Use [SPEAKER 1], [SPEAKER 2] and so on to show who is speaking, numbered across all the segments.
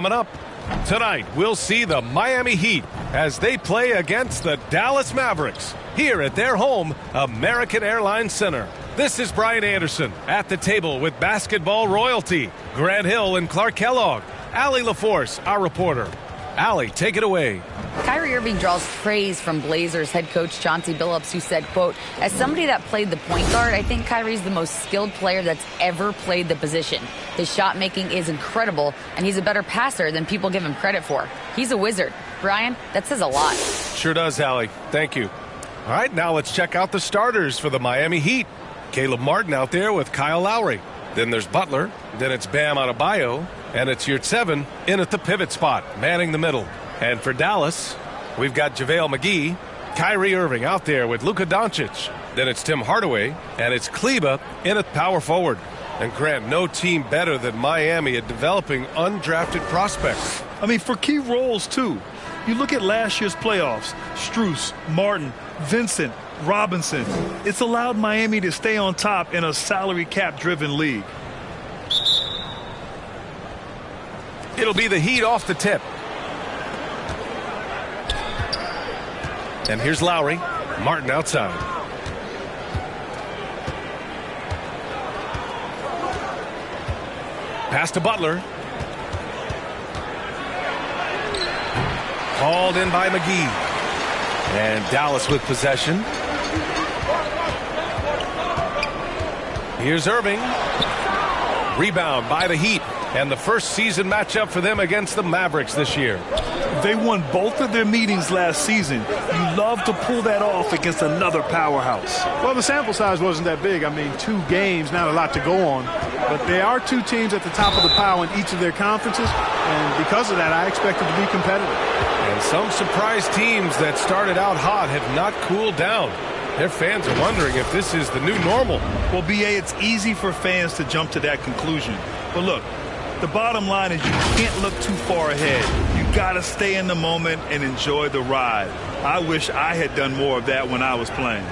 [SPEAKER 1] Coming up tonight, we'll see the Miami Heat as they play against the Dallas Mavericks here at their home, American Airlines Center. This is Brian Anderson at the table with basketball royalty, Grant Hill and Clark Kellogg. Allie LaForce, our reporter. Allie, take it away.
[SPEAKER 2] Kyrie Irving draws praise from Blazers head coach Chauncey Billups, who said, quote, "As somebody that played the point guard, I think Kyrie's the most skilled player that's ever played the position. His shot making is incredible, and he's a better passer than people give him credit for. He's a wizard." Brian, that says a lot.
[SPEAKER 1] Sure does, Allie. Thank you. All right, now let's check out the starters for the Miami Heat. Caleb Martin out there with Kyle Lowry. Then there's Butler. Then it's Bam Adebayo. And it's Yurtseven in at the pivot spot, manning the middle. And for Dallas, we've got JaVale McGee, Kyrie Irving out there with Luka Doncic. Then it's Tim Hardaway, and it's Kleba in at power forward. And Grant, no team better than Miami at developing undrafted prospects.
[SPEAKER 3] I mean, for key roles, too. You look at last year's playoffs, Strus, Martin, Vincent, Robinson. It's allowed Miami to stay on top in a salary cap-driven league.
[SPEAKER 1] It'll be the Heat off the tip. And here's Lowry. Martin outside. Pass to Butler. Called in by McGee. And Dallas with possession. Here's Irving. Rebound by the Heat. And the first season matchup for them against the Mavericks this year.
[SPEAKER 3] They won both of their meetings last season. You love to pull that off against another powerhouse.
[SPEAKER 4] Well, the sample size wasn't that big. I mean, 2 games, not a lot to go on. But they are 2 teams at the top of the pile in each of their conferences. And because of that, I expect it to be competitive.
[SPEAKER 1] And some surprise teams that started out hot have not cooled down. Their fans are wondering if this is the new normal.
[SPEAKER 3] Well, B.A., it's easy for fans to jump to that conclusion. But look, the bottom line is you can't look too far ahead. You got to stay in the moment and enjoy the ride. I wish I had done more of that when I was playing.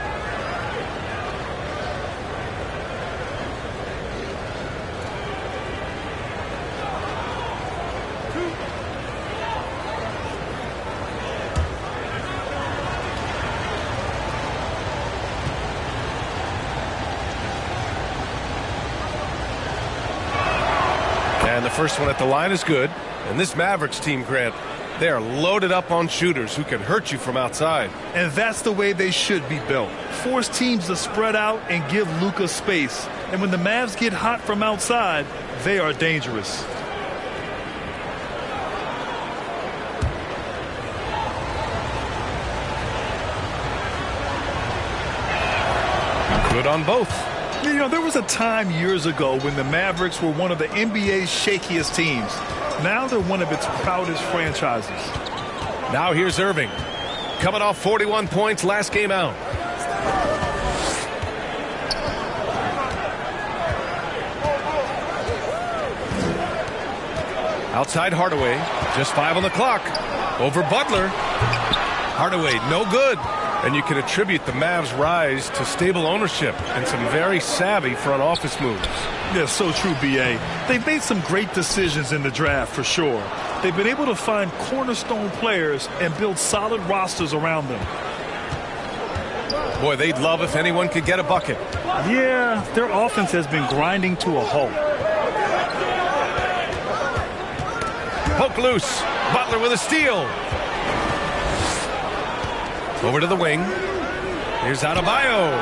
[SPEAKER 1] And the first one at the line is good. And this Mavericks team, Grant, they are loaded up on shooters who can hurt you from outside.
[SPEAKER 3] And that's the way they should be built. Force teams to spread out and give Luka space. And when the Mavs get hot from outside, they are dangerous.
[SPEAKER 1] Good on both.
[SPEAKER 3] You know, there was a time years ago when the Mavericks were one of the NBA's shakiest teams. Now they're one of its proudest franchises.
[SPEAKER 1] Now here's Irving. Coming off 41 points last game out. Outside Hardaway. Just 5 on the clock. Over Butler. Hardaway, no good. And you can attribute the Mavs' rise to stable ownership and some very savvy front office moves.
[SPEAKER 3] Yeah, so true, B.A. They've made some great decisions in the draft, for sure. They've been able to find cornerstone players and build solid rosters around them.
[SPEAKER 1] Boy, they'd love if anyone could get a bucket.
[SPEAKER 3] Yeah, their offense has been grinding to a halt.
[SPEAKER 1] Poke loose. Butler with a steal. Over to the wing. Here's Adebayo.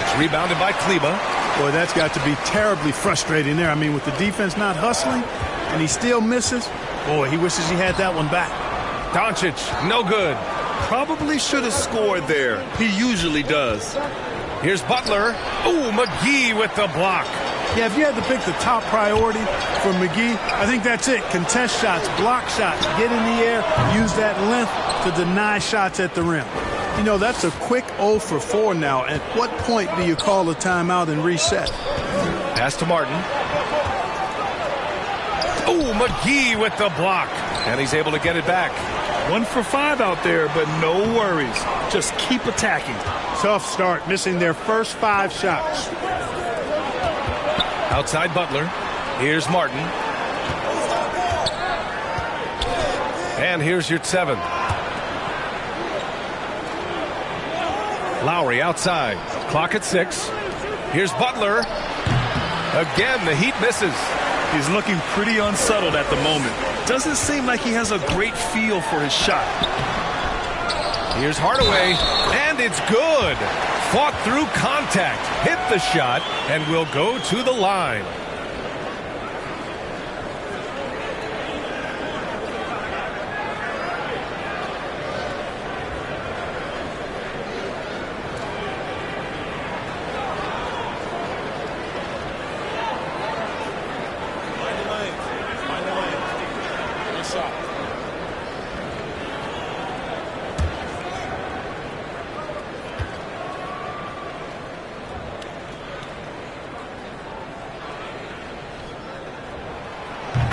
[SPEAKER 1] It's rebounded by Kleba.
[SPEAKER 4] Boy, that's got to be terribly frustrating there. I mean, with the defense not hustling and he still misses, boy, he wishes he had that one back.
[SPEAKER 1] Doncic, no good.
[SPEAKER 3] Probably should have scored there. He usually does.
[SPEAKER 1] Here's Butler. Ooh, McGee with the block.
[SPEAKER 4] Yeah, if you had to pick the top priority for McGee, I think that's it. Contest shots, block shots, get in the air, use that length to deny shots at the rim. You know, that's a quick 0 for 4 now. At what point do you call a timeout and reset?
[SPEAKER 1] Pass to Martin. Ooh, McGee with the block. And he's able to get it back.
[SPEAKER 3] 1 for 5 out there, but no worries. Just keep attacking.
[SPEAKER 4] Tough start, missing their first 5 shots.
[SPEAKER 1] Outside Butler. Here's Martin. And here's your 7. Lowry outside. Clock at 6. Here's Butler. Again, the Heat misses.
[SPEAKER 3] He's looking pretty unsettled at the moment. Doesn't seem like he has a great feel for his shot.
[SPEAKER 1] Here's Hardaway, and it's good. Fought through contact, hit the shot, and will go to the line.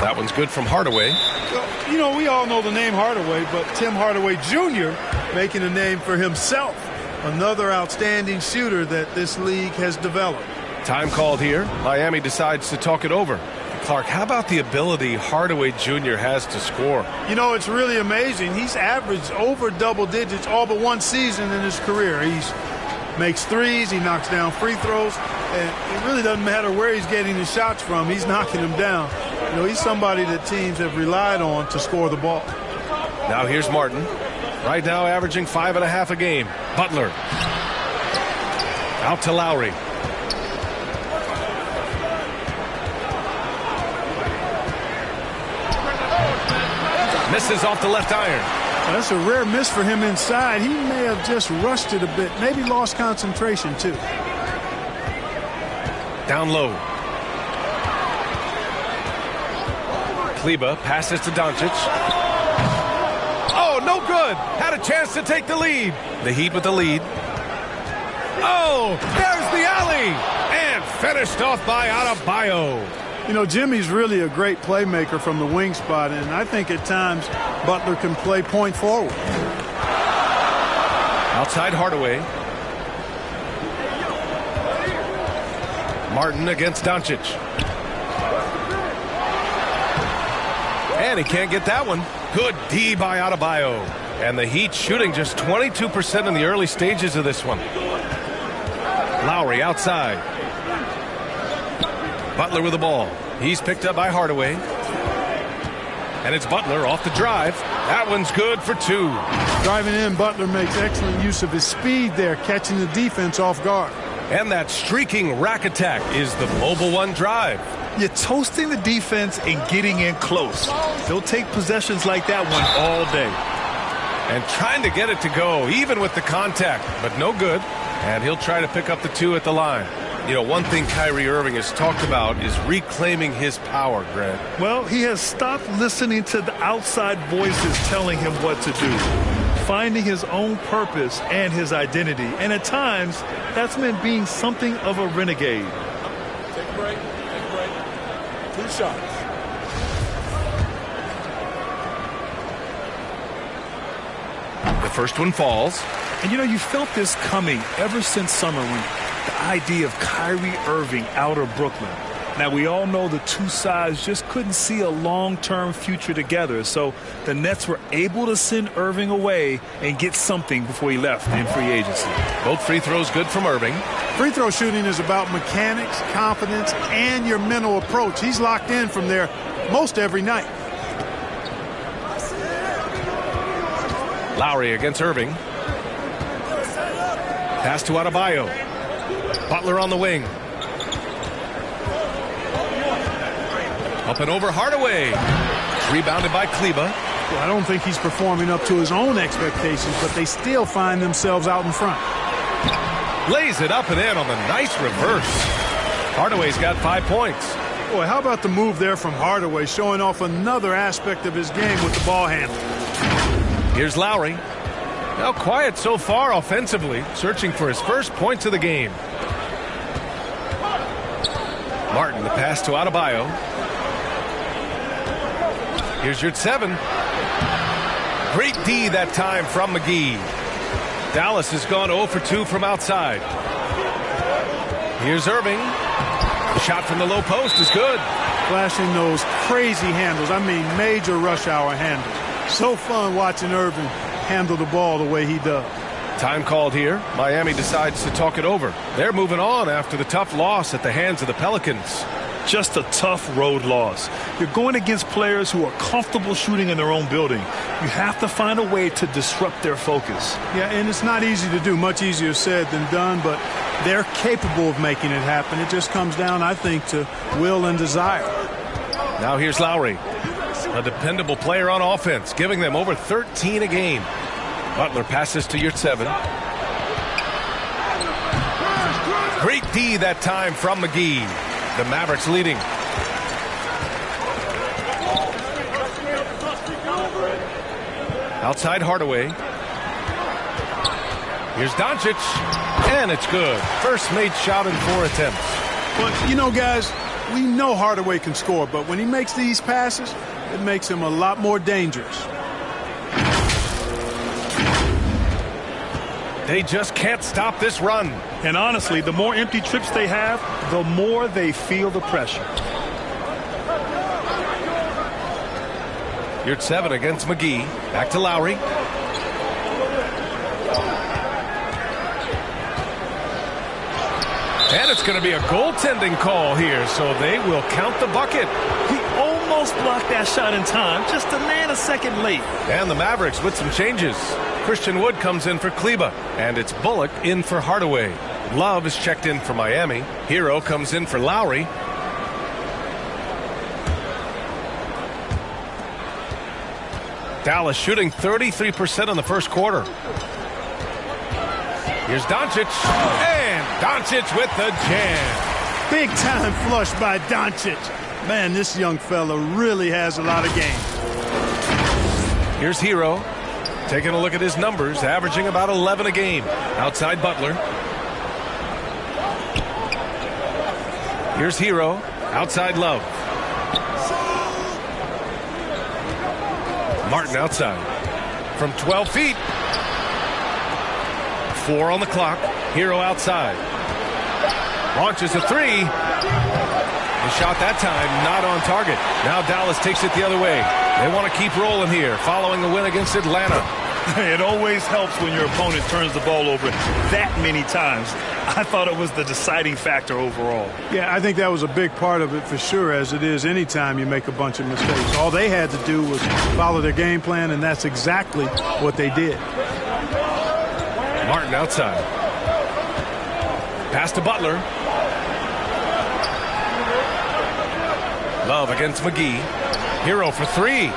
[SPEAKER 1] That one's good from Hardaway.
[SPEAKER 4] You know, we all know the name Hardaway, but Tim Hardaway Jr. making a name for himself. Another outstanding shooter that this league has developed.
[SPEAKER 1] Time called here. Miami decides to talk it over. Clark, how about the ability Hardaway Jr. has to score?
[SPEAKER 4] You know, it's really amazing. He's averaged over double digits all but one season in his career. He makes threes, he knocks down free throws, and it really doesn't matter where he's getting his shots from. He's knocking them down. You know, he's somebody that teams have relied on to score the ball.
[SPEAKER 1] Now here's Martin. Right now averaging 5.5 a game. Butler. Out to Lowry. Misses off the left iron.
[SPEAKER 4] Well, that's a rare miss for him inside. He may have just rushed it a bit. Maybe lost concentration, too.
[SPEAKER 1] Down low. Kleba passes to Doncic. Oh, no good. Had a chance to take the lead. The Heat with the lead. Oh, there's the alley. And finished off by Adebayo.
[SPEAKER 4] You know, Jimmy's really a great playmaker from the wing spot, and I think at times Butler can play point forward.
[SPEAKER 1] Outside Hardaway. Martin against Doncic. And he can't get that one. Good D by Adebayo. And the Heat shooting just 22% in the early stages of this one. Lowry outside. Butler with the ball. He's picked up by Hardaway. And it's Butler off the drive. That one's good for 2.
[SPEAKER 4] Driving in, Butler makes excellent use of his speed there, catching the defense off guard.
[SPEAKER 1] And that streaking rack attack is the Mobile One drive.
[SPEAKER 3] You're toasting the defense and getting in close. They'll take possessions like that one all day.
[SPEAKER 1] And trying to get it to go, even with the contact, but no good. And he'll try to pick up the 2 at the line. You know, one thing Kyrie Irving has talked about is reclaiming his power, Grant.
[SPEAKER 3] Well, he has stopped listening to the outside voices telling him what to do. Finding his own purpose and his identity. And at times, that's meant being something of a renegade.
[SPEAKER 4] Take a break. 2 shots.
[SPEAKER 1] The first one falls.
[SPEAKER 3] And, you know, you felt this coming ever since summer when the idea of Kyrie Irving out of Brooklyn. Now, we all know the two sides just couldn't see a long-term future together. So the Nets were able to send Irving away and get something before he left in free agency.
[SPEAKER 1] Both free throws good from Irving.
[SPEAKER 4] Free throw shooting is about mechanics, confidence, and your mental approach. He's locked in from there most every night.
[SPEAKER 1] Lowry against Irving. Pass to Adebayo. Butler on the wing. Up and over Hardaway. Rebounded by Kleba.
[SPEAKER 4] Well, I don't think he's performing up to his own expectations, but they still find themselves out in front.
[SPEAKER 1] Lays it up and in on the nice reverse. Hardaway's got 5 points.
[SPEAKER 4] Boy, how about the move there from Hardaway, showing off another aspect of his game with the ball handling.
[SPEAKER 1] Here's Lowry. Now quiet so far offensively, searching for his first points of the game. Martin, the pass to Adebayo. Here's your 7. Great D that time from McGee. Dallas has gone 0 for 2 from outside. Here's Irving. The shot from the low post is good.
[SPEAKER 4] Flashing those crazy handles. I mean, major rush hour handles. So fun watching Irving handle the ball the way he does.
[SPEAKER 1] Time called here. Miami decides to talk it over. They're moving on after the tough loss at the hands of the Pelicans.
[SPEAKER 3] Just a tough road loss. You're going against players who are comfortable shooting in their own building. You have to find a way to disrupt their focus.
[SPEAKER 4] Yeah, and it's not easy to do. Much easier said than done, but they're capable of making it happen. It just comes down, I think, to will and desire.
[SPEAKER 1] Now here's Lowry, a dependable player on offense, giving them over 13 a game. Butler passes to Yurtseven. Great D that time from McGee. The Mavericks leading. Outside Hardaway. Here's Doncic. And it's good. First made shot in 4 attempts.
[SPEAKER 4] But, you know, guys, we know Hardaway can score, but when he makes these passes, it makes him a lot more dangerous.
[SPEAKER 1] They just can't stop this run.
[SPEAKER 3] And honestly, the more empty trips they have, the more they feel the pressure.
[SPEAKER 1] Yurtseven against McGee. Back to Lowry. And it's going to be a goaltending call here, so they will count the bucket.
[SPEAKER 3] He almost blocked that shot in time, just a nanosecond late.
[SPEAKER 1] And the Mavericks with some changes. Christian Wood comes in for Kleba, and it's Bullock in for Hardaway. Love is checked in for Miami. Hero comes in for Lowry. Dallas shooting 33% in the first quarter. Here's Doncic, and Doncic with the jam.
[SPEAKER 4] Big time flush by Doncic. Man, this young fella really has a lot of game.
[SPEAKER 1] Here's Hero. Taking a look at his numbers, averaging about 11 a game. Outside Butler. Here's Hero. Outside Love. Martin outside. From 12 feet. 4 on the clock. Hero outside. Launches a 3. The shot that time not on target. Now Dallas takes it the other way. They want to keep rolling here following a win against Atlanta.
[SPEAKER 3] It always helps when your opponent turns the ball over that many times. I thought it was the deciding factor overall.
[SPEAKER 4] Yeah, I think that was a big part of it for sure, as it is anytime you make a bunch of mistakes. All they had to do was follow their game plan, and that's exactly what they did.
[SPEAKER 1] Martin outside. Pass to Butler. Love against McGee. Hero for 3.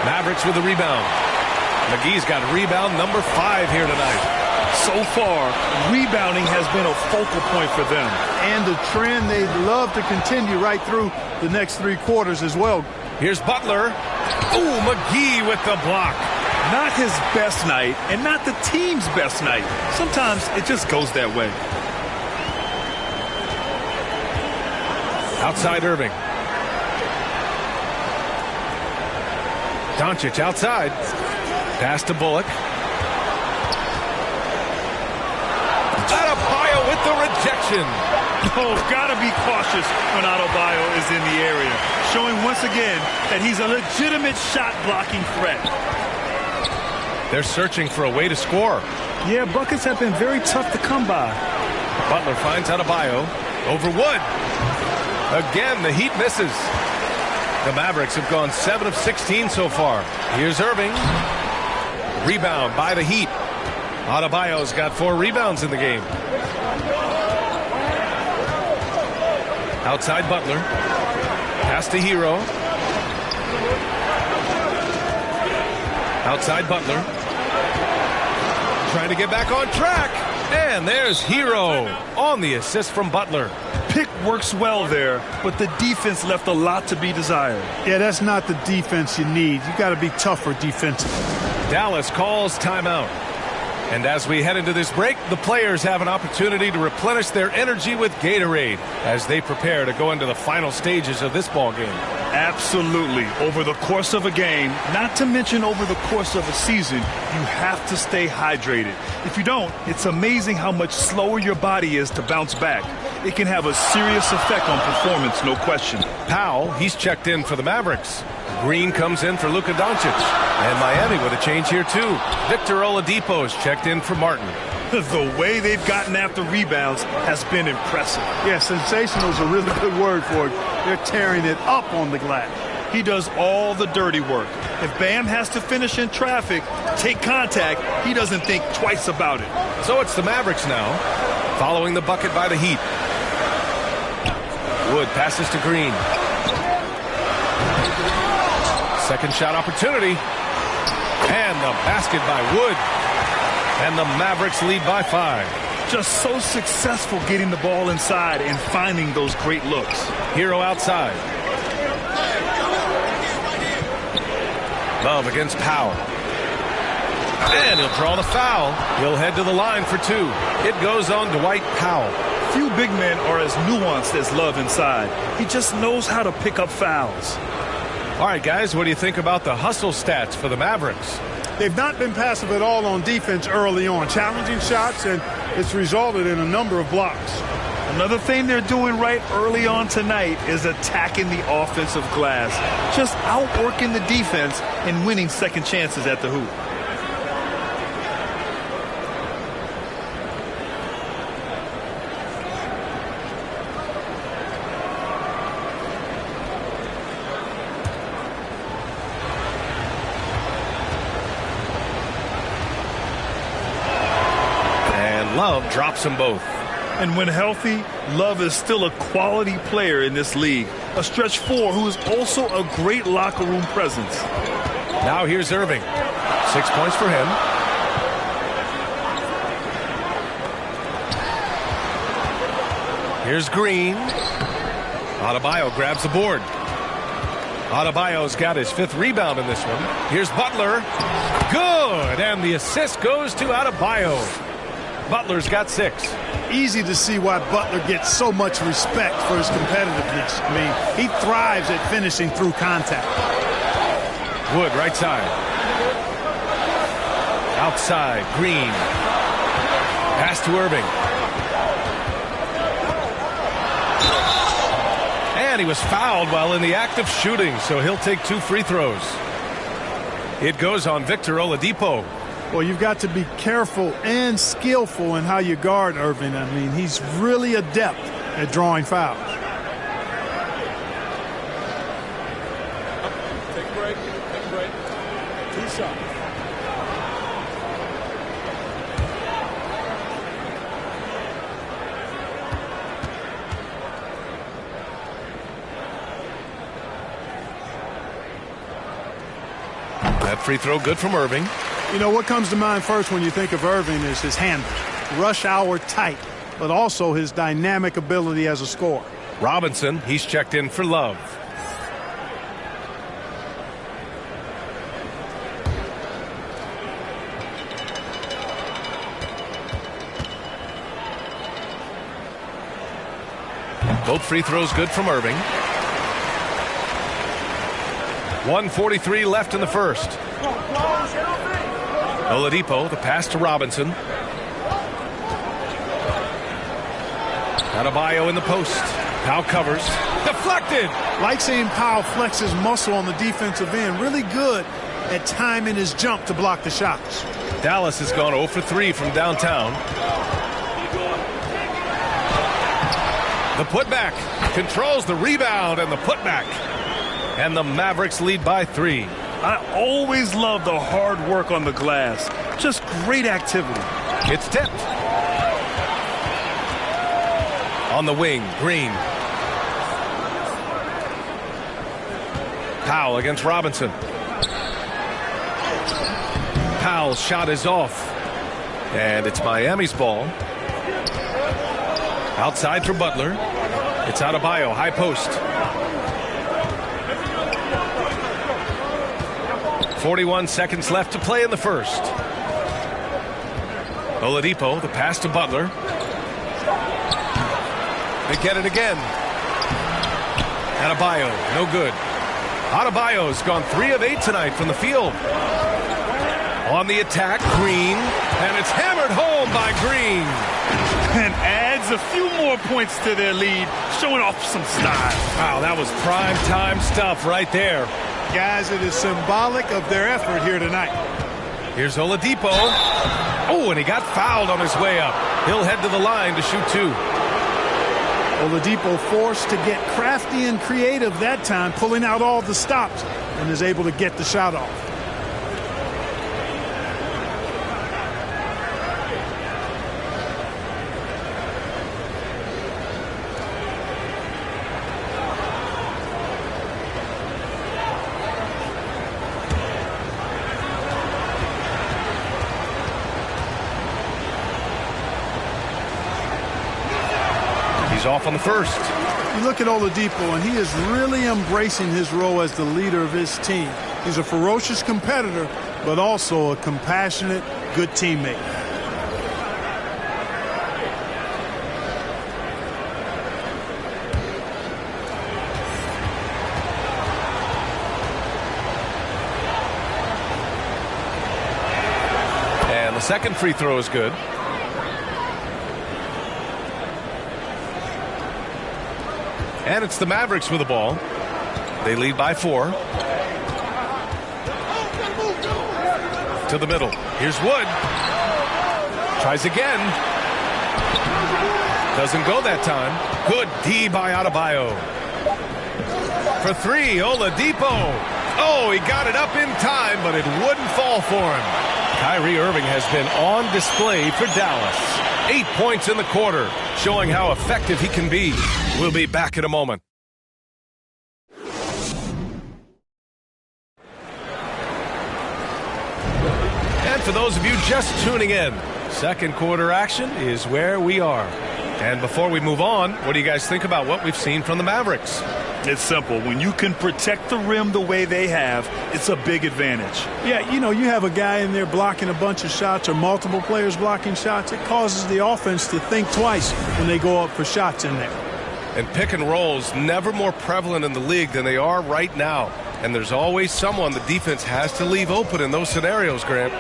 [SPEAKER 1] Mavericks with the rebound. McGee's got rebound number 5 here tonight.
[SPEAKER 3] So far, rebounding has been a focal point for them.
[SPEAKER 4] And a trend they'd love to continue right through the next 3 quarters as well.
[SPEAKER 1] Here's Butler. Ooh, McGee with the block.
[SPEAKER 3] Not his best night, and not the team's best night. Sometimes it just goes that way.
[SPEAKER 1] Outside Irving. Doncic outside. Pass to Bullock. Adebayo with the rejection.
[SPEAKER 3] Oh, gotta be cautious when Adebayo is in the area. Showing once again that he's a legitimate shot-blocking threat.
[SPEAKER 1] They're searching for a way to score.
[SPEAKER 3] Yeah, buckets have been very tough to come by.
[SPEAKER 1] Butler finds Adebayo. Over Wood. Again, the Heat misses. The Mavericks have gone 7 of 16 so far. Here's Irving. Rebound by the Heat. Adebayo's got 4 rebounds in the game. Outside Butler. Pass to Hero. Outside Butler. Trying to get back on track. And there's Hero on the assist from Butler.
[SPEAKER 3] Pick works well there, but the defense left a lot to be desired.
[SPEAKER 4] Yeah, that's not the defense you need. You got to be tougher defensively.
[SPEAKER 1] Dallas calls timeout. And as we head into this break, the players have an opportunity to replenish their energy with Gatorade as they prepare to go into the final stages of this ball game.
[SPEAKER 3] Absolutely. Over the course of a game, not to mention over the course of a season, you have to stay hydrated. If you don't, it's amazing how much slower your body is to bounce back. It can have a serious effect on performance, no question.
[SPEAKER 1] Powell, he's checked in for the Mavericks. Green comes in for Luka Doncic. And Miami with a change here, too. Victor Oladipo is checked in for Martin.
[SPEAKER 3] The way they've gotten after rebounds has been impressive.
[SPEAKER 4] Yeah, sensational is a really good word for it. They're tearing it up on the glass.
[SPEAKER 3] He does all the dirty work. If Bam has to finish in traffic, take contact, he doesn't think twice about it.
[SPEAKER 1] So it's the Mavericks now, following the bucket by the Heat. Wood passes to Green. Second shot opportunity. And the basket by Wood. And the Mavericks lead by 5.
[SPEAKER 3] Just so successful getting the ball inside and finding those great looks.
[SPEAKER 1] Hero outside. Love against Powell. And he'll draw the foul. He'll head to the line for 2. It goes on Dwight Powell.
[SPEAKER 3] Few big men are as nuanced as Love inside. He just knows how to pick up fouls.
[SPEAKER 1] All right, guys, what do you think about the hustle stats for the Mavericks?
[SPEAKER 4] They've not been passive at all on defense early on. Challenging shots, and it's resulted in a number of blocks.
[SPEAKER 3] Another thing they're doing right early on tonight is attacking the offensive glass. Just outworking the defense and winning second chances at the hoop.
[SPEAKER 1] Love drops them both.
[SPEAKER 3] And when healthy, Love is still a quality player in this league. A stretch 4 who is also a great locker room presence.
[SPEAKER 1] Now here's Irving. 6 points for him. Here's Green. Adebayo grabs the board. Adebayo's got his 5th rebound in this one. Here's Butler. Good. And the assist goes to Adebayo. Butler's got 6.
[SPEAKER 4] Easy to see why Butler gets so much respect for his competitiveness. I mean, he thrives at finishing through contact.
[SPEAKER 1] Wood, right side. Outside, Green. Pass to Irving. And he was fouled while in the act of shooting, so he'll take 2 free throws. It goes on Victor Oladipo.
[SPEAKER 4] Well, you've got to be careful and skillful in how you guard Irving. I mean, he's really adept at drawing fouls.
[SPEAKER 5] Take a break. Take a break. 2 shots.
[SPEAKER 1] That free throw good from Irving.
[SPEAKER 4] You know, what comes to mind first when you think of Irving is his handle. Rush hour tight, but also his dynamic ability as a scorer.
[SPEAKER 1] Robinson, he's checked in for Love. Both free throws good from Irving. 1:43 left in the first. Oladipo, the pass to Robinson. Adebayo in the post. Powell covers. Deflected.
[SPEAKER 4] Like seeing Powell flex his muscle on the defensive end. Really good at timing his jump to block the shots.
[SPEAKER 1] Dallas has gone 0 for 3 from downtown. The putback. Controls the rebound and the putback. And the Mavericks lead by 3.
[SPEAKER 3] I always love the hard work on the glass. Just great activity.
[SPEAKER 1] It's tipped. On the wing, Green. Powell against Robinson. Powell's shot is off. And it's Miami's ball. Outside for Butler. It's Adebayo, high post. 41 seconds left to play in the first. Oladipo, the pass to Butler. They get it again. Adebayo, no good. Adebayo's gone 3 of 8 tonight from the field. On the attack, Green, and it's hammered home by Green.
[SPEAKER 3] And adds a few more points to their lead, showing off some style.
[SPEAKER 1] Wow, that was prime time stuff right there.
[SPEAKER 4] Guys, it is symbolic of their effort here tonight.
[SPEAKER 1] Here's Oladipo. Oh, and he got fouled on his way up. He'll head to the line to shoot 2.
[SPEAKER 4] Oladipo forced to get crafty and creative that time, pulling out all the stops, and is able to get the shot off.
[SPEAKER 1] He's off on the first.
[SPEAKER 4] You look at Oladipo, and he is really embracing his role as the leader of his team. He's a ferocious competitor, but also a compassionate, good teammate.
[SPEAKER 1] And the second free throw is good. And it's the Mavericks with the ball. They lead by 4. To the middle. Here's Wood. Tries again. Doesn't go that time. Good D by Adebayo. For 3, Oladipo. Oh, he got it up in time, but it wouldn't fall for him. Kyrie Irving has been on display for Dallas. 8 points in the quarter, showing how effective he can be. We'll be back in a moment. And for those of you just tuning in, second quarter action is where we are. And before we move on, what do you guys think about what we've seen from the Mavericks?
[SPEAKER 3] It's simple. When you can protect the rim the way they have, it's a big advantage.
[SPEAKER 4] Yeah, you know, you have a guy in there blocking a bunch of shots or multiple players blocking shots. It causes the offense to think twice when they go up for shots in there.
[SPEAKER 1] And pick and rolls never more prevalent in the league than they are right now. And there's always someone the defense has to leave open in those scenarios, Grant.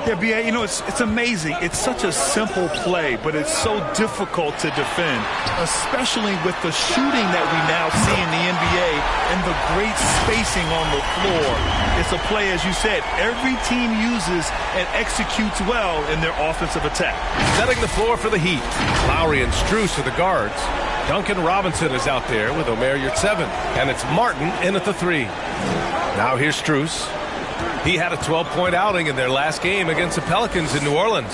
[SPEAKER 3] Yeah, B.A., you know, it's amazing. It's such a simple play, but it's so difficult to defend, especially with the shooting that we now see in the NBA and the great spacing on the floor. It's a play, as you said, every team uses and executes well in their offensive attack.
[SPEAKER 1] Setting the floor for the Heat. Lowry and Strus are the guards. Duncan Robinson is out there with Omer Yurtseven, and it's Martin in at the 3. Now here's Strus. He had a 12-point outing in their last game against the Pelicans in New Orleans.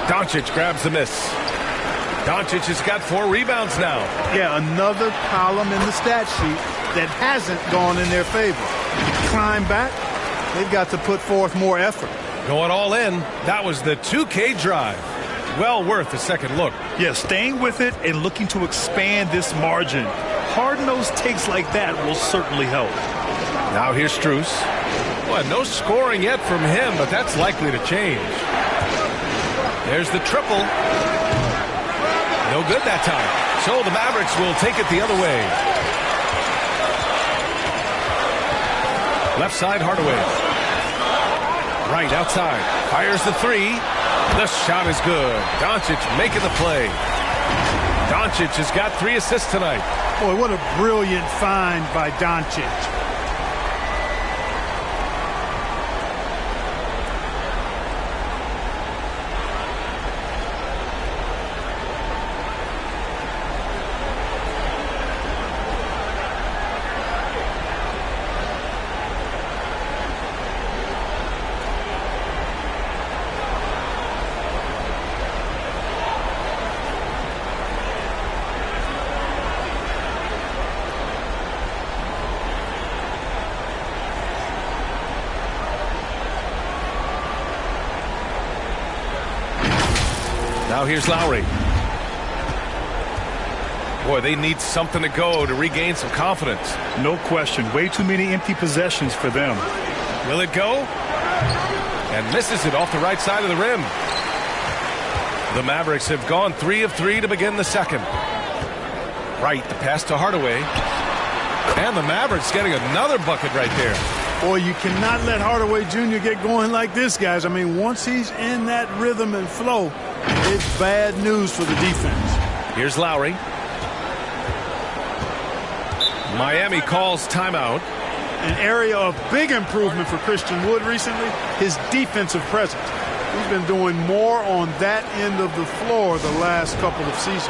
[SPEAKER 1] Doncic grabs the miss. Doncic has got 4 rebounds now.
[SPEAKER 4] Yeah, another column in the stat sheet that hasn't gone in their favor. Climb back, they've got to put forth more effort.
[SPEAKER 1] Going all in, that was the 2K drive. Well worth a second look.
[SPEAKER 3] Yeah, staying with it and looking to expand this margin. Hard-nosed takes like that will certainly help.
[SPEAKER 1] Now here's Strus. Well, no scoring yet from him, but that's likely to change. There's the triple. No good that time. So the Mavericks will take it the other way. Left side, Hardaway. Right outside. Fires the 3. The shot is good. Doncic making the play. Doncic has got 3 assists tonight.
[SPEAKER 4] Boy, what a brilliant find by Doncic.
[SPEAKER 1] Now here's Lowry. Boy, they need something to go to regain some confidence.
[SPEAKER 3] No question. Way too many empty possessions for them.
[SPEAKER 1] Will it go? And misses it off the right side of the rim. The Mavericks have gone 3 of 3 to begin the second. Right, the pass to Hardaway. And the Mavericks getting another bucket right there.
[SPEAKER 4] Boy, you cannot let Hardaway Jr. get going like this, guys. I mean, once he's in that rhythm and flow, it's bad news for the defense.
[SPEAKER 1] Here's Lowry. Miami calls timeout.
[SPEAKER 4] An area of big improvement for Christian Wood recently, his defensive presence. He's been doing more on that end of the floor the last couple of seasons.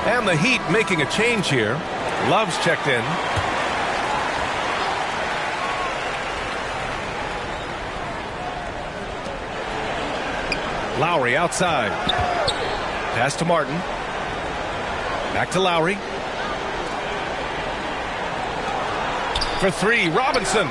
[SPEAKER 1] And the Heat making a change here. Love's checked in. Lowry outside. Pass to Martin. Back to Lowry. For three, Robinson.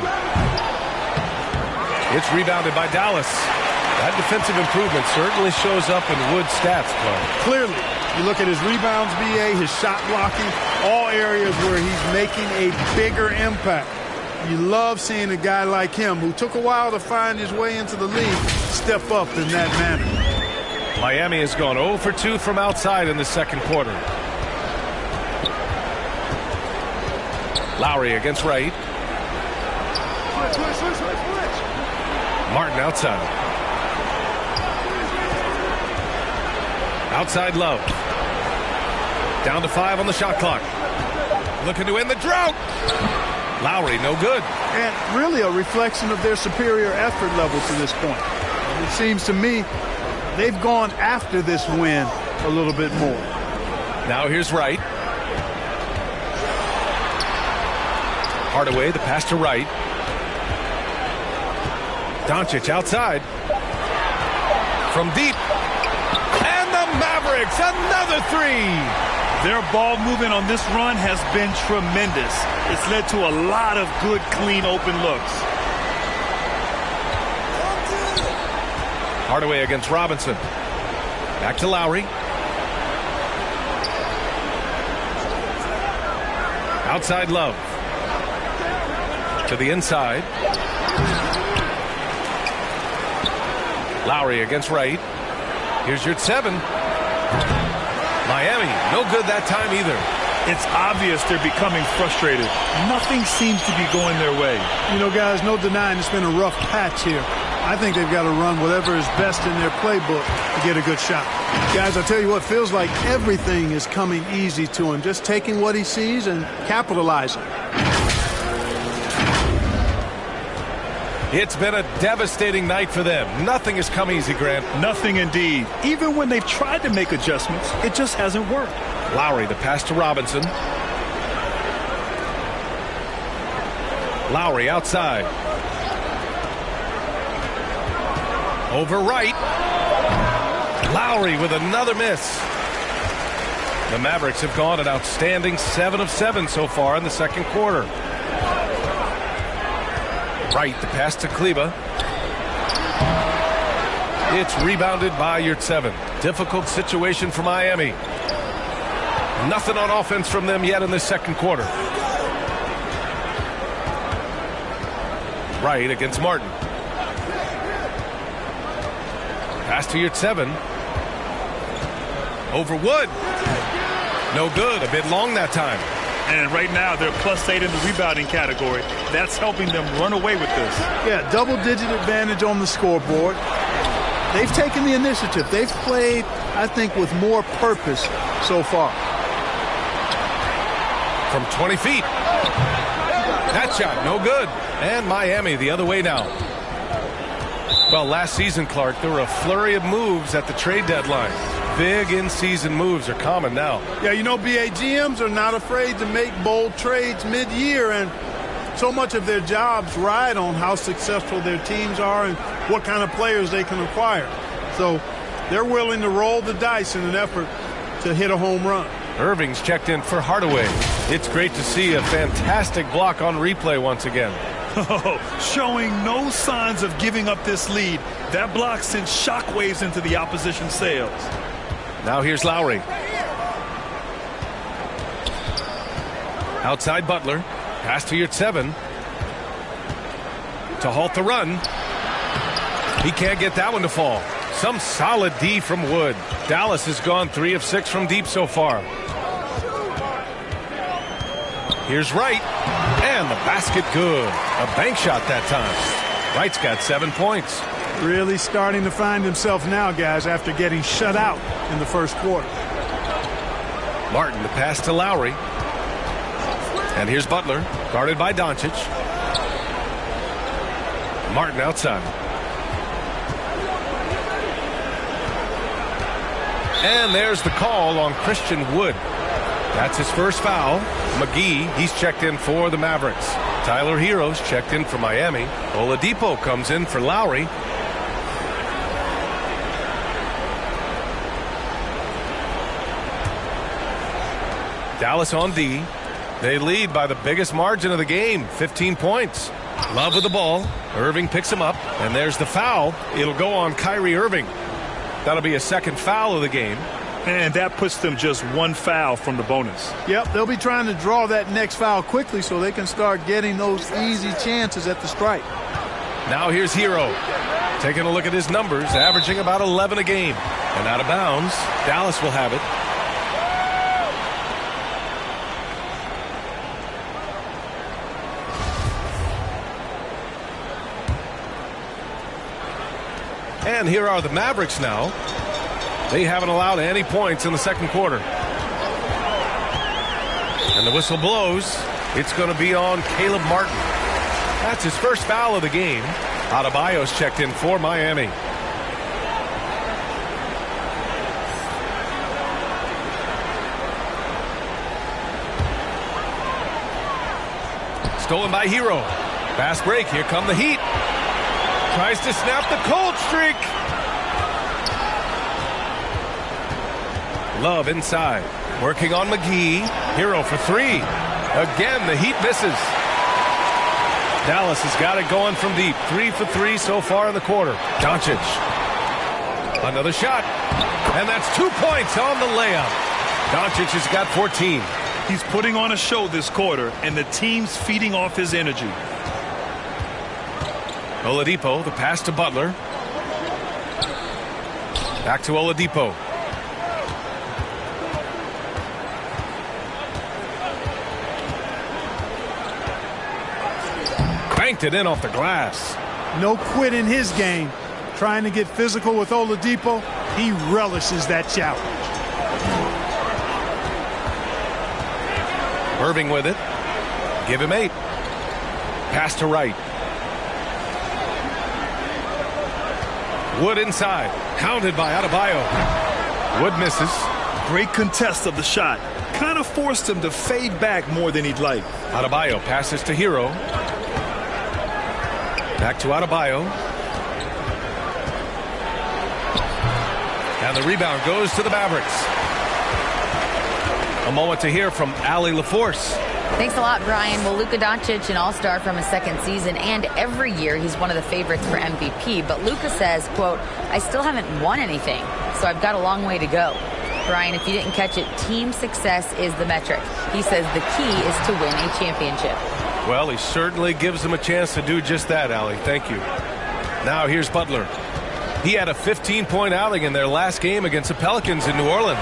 [SPEAKER 1] It's rebounded by Dallas. That defensive improvement certainly shows up in Wood's stats, Clark.
[SPEAKER 4] Clearly, you look at his rebounds, BA, his shot blocking, all areas where he's making a bigger impact. You love seeing a guy like him, who took a while to find his way into the league, step up in that manner.
[SPEAKER 1] Miami has gone 0 for 2 from outside in the second quarter. Lowry against Wright. Martin outside. Outside Love. Down to 5 on the shot clock. Looking to end the drought. Lowry, no good.
[SPEAKER 4] And really a reflection of their superior effort level to this point. And it seems to me they've gone after this win a little bit more.
[SPEAKER 1] Now here's Wright. Hardaway, the pass to Wright. Doncic outside. From deep. And the Mavericks, another three.
[SPEAKER 3] Their ball movement on this run has been tremendous. It's led to a lot of good, clean, open looks.
[SPEAKER 1] Hardaway against Robinson. Back to Lowry. Outside Love. To the inside. Lowry against Wright. Here's your 7. Miami, no good that time either.
[SPEAKER 3] It's obvious they're becoming frustrated. Nothing seems to be going their way.
[SPEAKER 4] You know, guys, no denying it's been a rough patch here. I think they've got to run whatever is best in their playbook to get a good shot. Guys, I tell you what, feels like everything is coming easy to him. Just taking what he sees and capitalizing.
[SPEAKER 1] It's been a devastating night for them. Nothing has come easy, Grant.
[SPEAKER 3] Nothing indeed. Even when they've tried to make adjustments, it just hasn't worked.
[SPEAKER 1] Lowry, the pass to Robinson. Lowry outside. Over Wright. Lowry with another miss. The Mavericks have gone an outstanding 7 of 7 so far in the second quarter. Wright, the pass to Kleba. It's rebounded by Yurtseven. Difficult situation for Miami. Nothing on offense from them yet in the second quarter. Wright against Martin. Pass to Yurtseven. Over Wood. No good. A bit long that time.
[SPEAKER 3] And right now, they're +8 in the rebounding category. That's helping them run away with this.
[SPEAKER 4] Yeah, double-digit advantage on the scoreboard. They've taken the initiative. They've played, I think, with more purpose so far.
[SPEAKER 1] From 20 feet. That shot, no good. And Miami the other way now. Well, last season, Clark, there were a flurry of moves at the trade deadline. Big in-season moves are common now.
[SPEAKER 4] Yeah, you know, BA, GMs are not afraid to make bold trades mid-year, and so much of their jobs ride on how successful their teams are and what kind of players they can acquire. So they're willing to roll the dice in an effort to hit a home run.
[SPEAKER 1] Irving's checked in for Hardaway. It's great to see a fantastic block on replay once again.
[SPEAKER 3] Showing no signs of giving up this lead. That block sent shockwaves into the opposition sails.
[SPEAKER 1] Now here's Lowry. Outside Butler. Pass to Yurtseven. To halt the run. He can't get that one to fall. Some solid D from Wood. Dallas has gone 3 of 6 from deep so far. Here's Wright. And the basket good. A bank shot that time. Wright's got 7 points.
[SPEAKER 4] Really starting to find himself now, guys, after getting shut out in the first quarter.
[SPEAKER 1] Martin, the pass to Lowry. And here's Butler, guarded by Doncic. Martin outside. And there's the call on Christian Wood. That's his first foul. McGee, he's checked in for the Mavericks. Tyler Hero's checked in for Miami. Oladipo comes in for Lowry. Dallas on D. They lead by the biggest margin of the game, 15 points. Love with the ball. Irving picks him up, and there's the foul. It'll go on Kyrie Irving. That'll be a second foul of the game.
[SPEAKER 3] And that puts them just one foul from the bonus.
[SPEAKER 4] Yep, they'll be trying to draw that next foul quickly so they can start getting those easy chances at the stripe.
[SPEAKER 1] Now here's Hero. Taking a look at his numbers, averaging about 11 a game. And out of bounds, Dallas will have it. And here are the Mavericks now. They haven't allowed any points in the second quarter. And the whistle blows. It's going to be on Caleb Martin. That's his first foul of the game. Adebayo's checked in for Miami. Stolen by Hero. Fast break. Here come the Heat. Tries to snap the cold streak. Love inside. Working on McGee. Hero for three. Again, the Heat misses. Dallas has got it going from deep. 3 for 3 so far in the quarter. Doncic. Another shot. And that's 2 points on the layup. Doncic has got 14.
[SPEAKER 3] He's putting on a show this quarter, and the team's feeding off his energy.
[SPEAKER 1] Oladipo, the pass to Butler. Back to Oladipo. Banked it in off the glass.
[SPEAKER 4] No quit in his game. Trying to get physical with Oladipo. He relishes that challenge.
[SPEAKER 1] Irving with it. Give him 8. Pass to Wright. Wood inside. Counted by Adebayo. Wood misses.
[SPEAKER 3] Great contest of the shot. Kind of forced him to fade back more than he'd like.
[SPEAKER 1] Adebayo passes to Hero. Back to Adebayo. And the rebound goes to the Mavericks. A moment to hear from Allie LaForce.
[SPEAKER 2] Thanks a lot, Brian. Well, Luka Doncic, an all-star from his second season, and every year he's one of the favorites for MVP. But Luka says, quote, I still haven't won anything, so I've got a long way to go. Brian, if you didn't catch it, team success is the metric. He says the key is to win a championship.
[SPEAKER 1] Well, he certainly gives them a chance to do just that, Allie. Thank you. Now here's Butler. He had a 15-point outing in their last game against the Pelicans in New Orleans.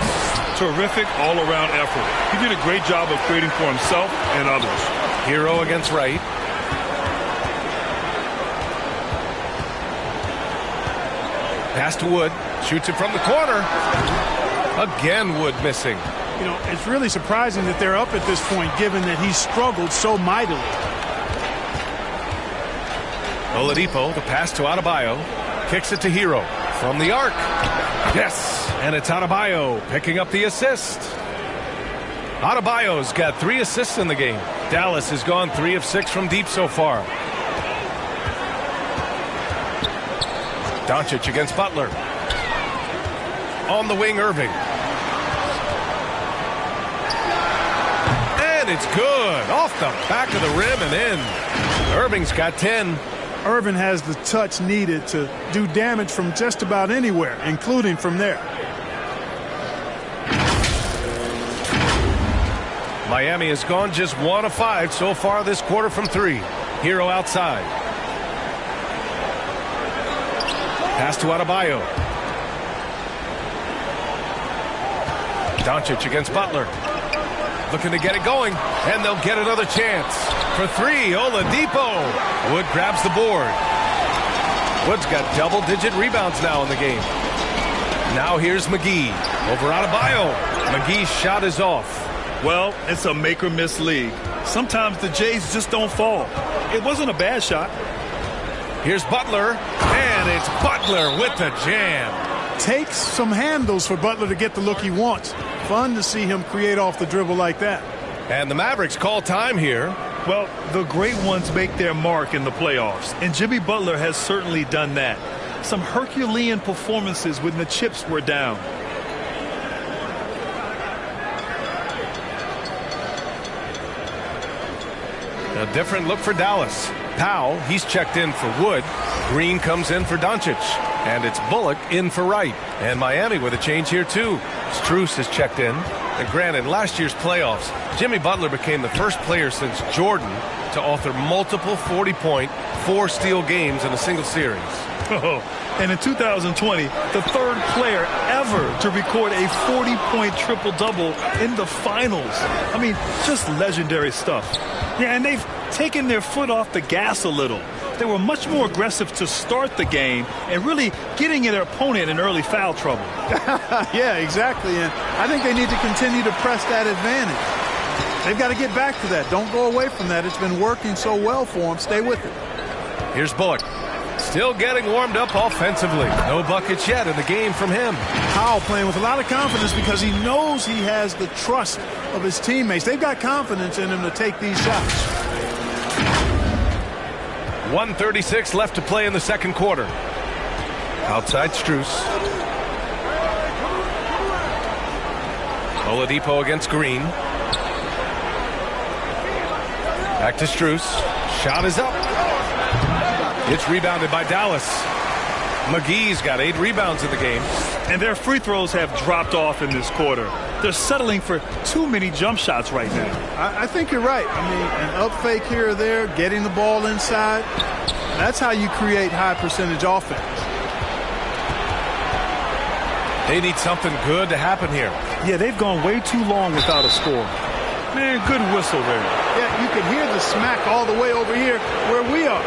[SPEAKER 3] Terrific all-around effort. He did a great job of creating for himself and others.
[SPEAKER 1] Hero against Wright. Pass to Wood. Shoots it from the corner. Again, Wood missing.
[SPEAKER 4] You know, it's really surprising that they're up at this point, given that he struggled so mightily.
[SPEAKER 1] Oladipo, the pass to Adebayo. Kicks it to Hero from the arc. Yes, and it's Adebayo picking up the assist. Adebayo's got 3 assists in the game. Dallas has gone 3 of 6 from deep so far. Doncic against Butler. On the wing, Irving. And it's good. Off the back of the rim and in. Irving's got 10.
[SPEAKER 4] Irvin has the touch needed to do damage from just about anywhere, including from there.
[SPEAKER 1] Miami has gone just 1 of 5 so far this quarter from 3. Hero outside. Pass to Adebayo. Doncic against Butler. looking to get it going, and they'll get another chance. For three, Oladipo. Wood grabs the board. Wood's got double-digit rebounds now in the game. Now here's McGee. Over Adebayo. McGee's shot is off.
[SPEAKER 3] Well, it's a make-or-miss league. Sometimes the Jays just don't fall. It wasn't a bad shot.
[SPEAKER 1] Here's Butler, and it's Butler with the jam.
[SPEAKER 4] Takes some handles for Butler to get the look he wants. Fun to see him create off the dribble like that.
[SPEAKER 1] And the Mavericks call time here.
[SPEAKER 3] Well, the great ones make their mark in the playoffs, and Jimmy Butler has certainly done that. Some Herculean performances when the chips were down.
[SPEAKER 1] A different look for Dallas. Powell, he's checked in for Wood. Green comes in for Doncic. And it's Bullock in for Wright. And Miami with a change here, too. Strus has checked in. And granted, last year's playoffs, Jimmy Butler became the first player since Jordan to author multiple 40-point, 4-steal games in a single series.
[SPEAKER 3] Oh, and in 2020, the third player ever to record a 40-point triple-double in the finals. I mean, just legendary stuff. Yeah, and they've taken their foot off the gas a little. They were much more aggressive to start the game and really getting their opponent in early foul trouble.
[SPEAKER 4] Yeah, exactly. And I think they need to continue to press that advantage. They've got to get back to that. Don't go away from that. It's been working so well for them. Stay with it.
[SPEAKER 1] Here's Bullock. Still getting warmed up offensively. No buckets yet in the game from him.
[SPEAKER 4] Powell playing with a lot of confidence because he knows he has the trust of his teammates. They've got confidence in him to take these shots.
[SPEAKER 1] 1:36 left to play in the second quarter. Outside Strus. Oladipo against Green. Back to Strus. Shot is up. It's rebounded by Dallas. McGee's got 8 rebounds in the game.
[SPEAKER 3] And their free throws have dropped off in this quarter. They're settling for too many jump shots right now.
[SPEAKER 4] I think you're right. I mean, an up fake here or there, getting the ball inside. That's how you create high percentage offense.
[SPEAKER 1] They need something good to happen here.
[SPEAKER 3] Yeah, they've gone way too long without a score. Man, good whistle there.
[SPEAKER 4] Yeah, you can hear the smack all the way over here where we are.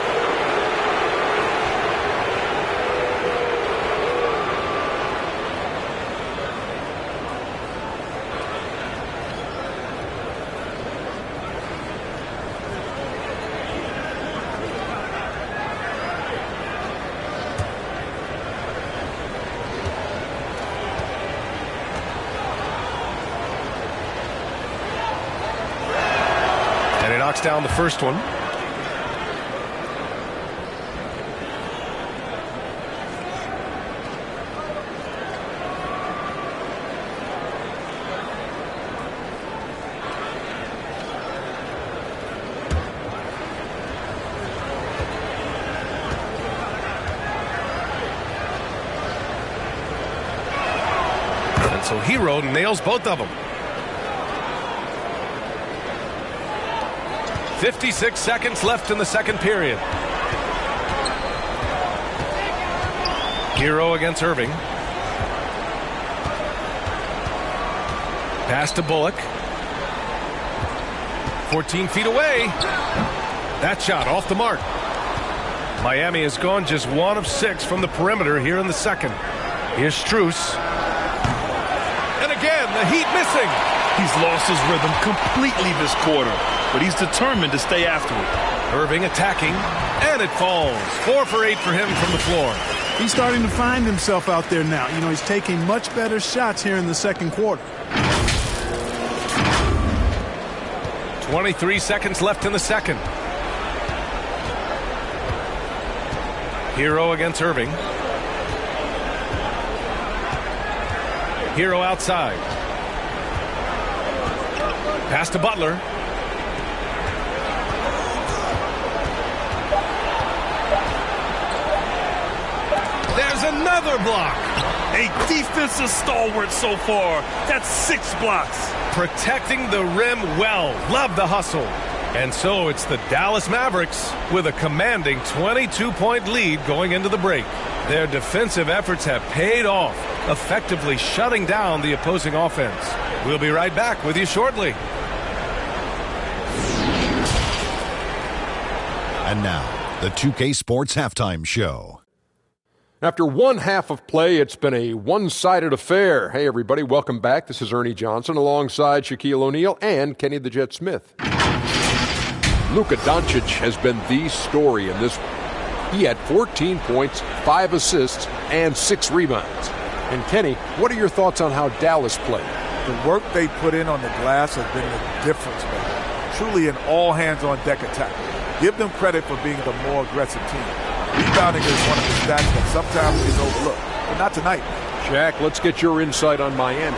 [SPEAKER 1] Down the first one. And so Hero nails both of them. 56 seconds left in the second period. Hero against Irving. Pass to Bullock. 14 feet away. That shot off the mark. Miami has gone just 1 of 6 from the perimeter here in the second. Here's Strus. And again, the Heat missing.
[SPEAKER 3] He's lost his rhythm completely this quarter, but he's determined to stay after it.
[SPEAKER 1] Irving attacking, and it falls. 4 for 8 for him from the floor.
[SPEAKER 4] He's starting to find himself out there now. You know, he's taking much better shots here in the second quarter.
[SPEAKER 1] 23 seconds left in the second. Hero against Irving. Hero outside. Pass to Butler. There's another block.
[SPEAKER 3] A defensive stalwart so far. That's 6 blocks.
[SPEAKER 1] Protecting the rim well. Love the hustle. And so it's the Dallas Mavericks with a commanding 22-point lead going into the break. Their defensive efforts have paid off, effectively shutting down the opposing offense. We'll be right back with you shortly.
[SPEAKER 6] And now, the 2K Sports Halftime Show.
[SPEAKER 7] After one half of play, it's been a one-sided affair. Hey, everybody, welcome back. This is Ernie Johnson alongside Shaquille O'Neal and Kenny the Jet Smith. Luka Doncic has been the story in this one. He had 14 points, 5 assists, and 6 rebounds. And Kenny, what are your thoughts on how Dallas played?
[SPEAKER 5] The work they put in on the glass has been the difference maker. Truly an all-hands-on-deck attack. Give them credit for being the more aggressive team. Rebounding is one of the stats that sometimes is overlooked, but not tonight.
[SPEAKER 7] Shaq, let's get your insight on Miami.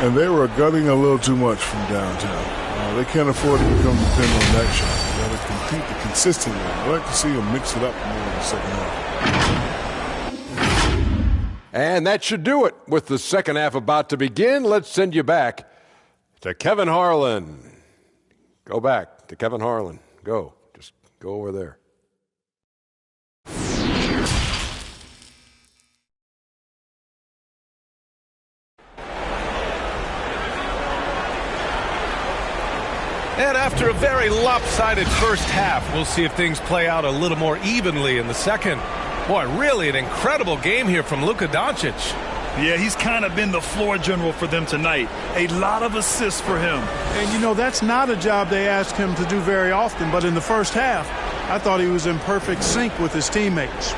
[SPEAKER 8] And they were gutting a little too much from downtown. They can't afford to become dependent on that shot. They got to compete consistently. I'd like to see them mix it up more in the second half.
[SPEAKER 7] And that should do it. With the second half about to begin, let's send you back to Kevin Harlan. Go back to Kevin Harlan. Go. Just go over there.
[SPEAKER 1] And after a very lopsided first half, we'll see if things play out a little more evenly in the second. Boy, really an incredible game here from Luka Doncic.
[SPEAKER 3] Yeah, he's kind of been the floor general for them tonight. A lot of assists for him.
[SPEAKER 4] And, you know, that's not a job they ask him to do very often. But in the first half, I thought he was in perfect sync with his teammates.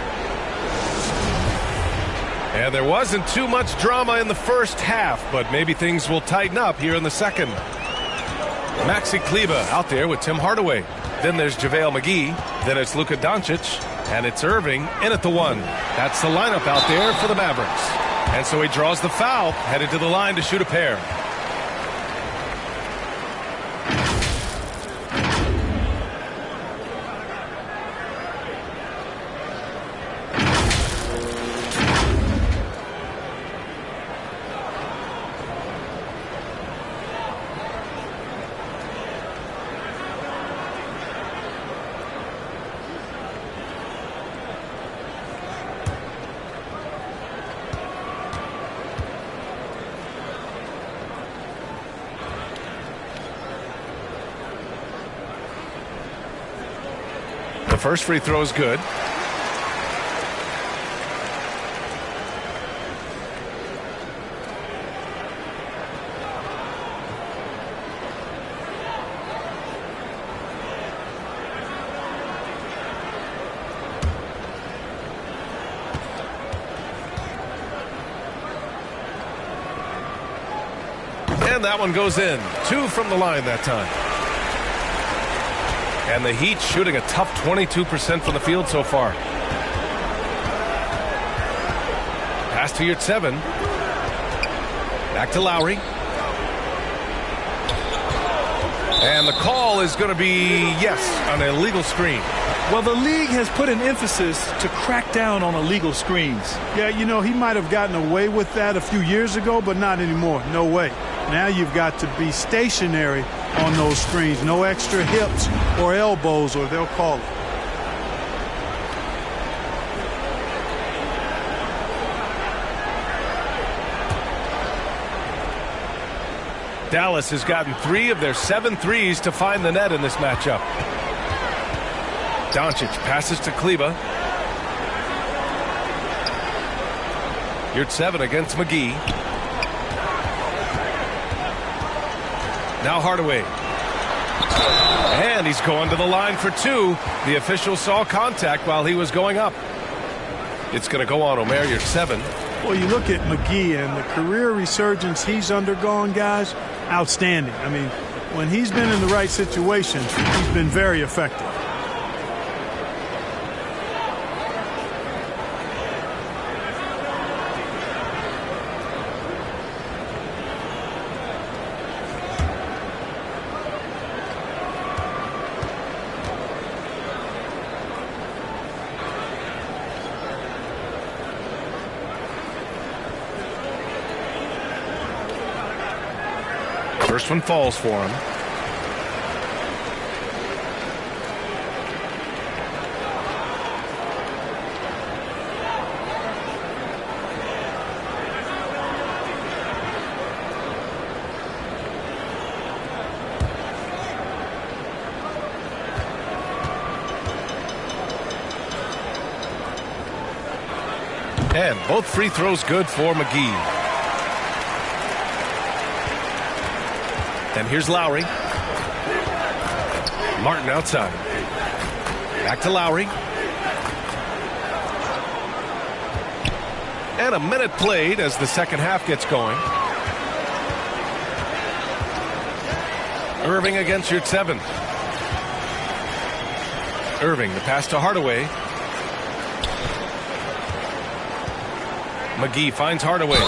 [SPEAKER 1] And there wasn't too much drama in the first half, but maybe things will tighten up here in the second. Maxi Kleber out there with Tim Hardaway. Then there's JaVale McGee. Then it's Luka Doncic. And it's Irving in at the one. That's the lineup out there for the Mavericks. And so he draws the foul, headed to the line to shoot a pair. The first free throw is good. And that one goes in. 2 from the line that time. And the Heat shooting a tough 22% from the field so far. Pass to your 7. Back to Lowry. And the call is going to be, yes, an illegal screen.
[SPEAKER 3] Well, the league has put an emphasis to crack down on illegal screens.
[SPEAKER 4] Yeah, you know, he might have gotten away with that a few years ago, but not anymore. No way. Now you've got to be stationary on those screens. No extra hips or elbows, or they'll call it.
[SPEAKER 1] Dallas has gotten 3 of their 7 threes to find the net in this matchup. Doncic passes to Kleber. Here's 7 against McGee. Now Hardaway. And he's going to the line for 2. The official saw contact while he was going up. It's going to go on Omer, your 7.
[SPEAKER 4] Well, you look at McGee and the career resurgence he's undergone, guys, outstanding. I mean, when he's been in the right situation, he's been very effective.
[SPEAKER 1] First one falls for him. And both free throws good for McGee. And here's Lowry. Martin outside. Back to Lowry. And a minute played as the second half gets going. Irving against Yurtseven. Irving, the pass to Hardaway. McGee finds Hardaway.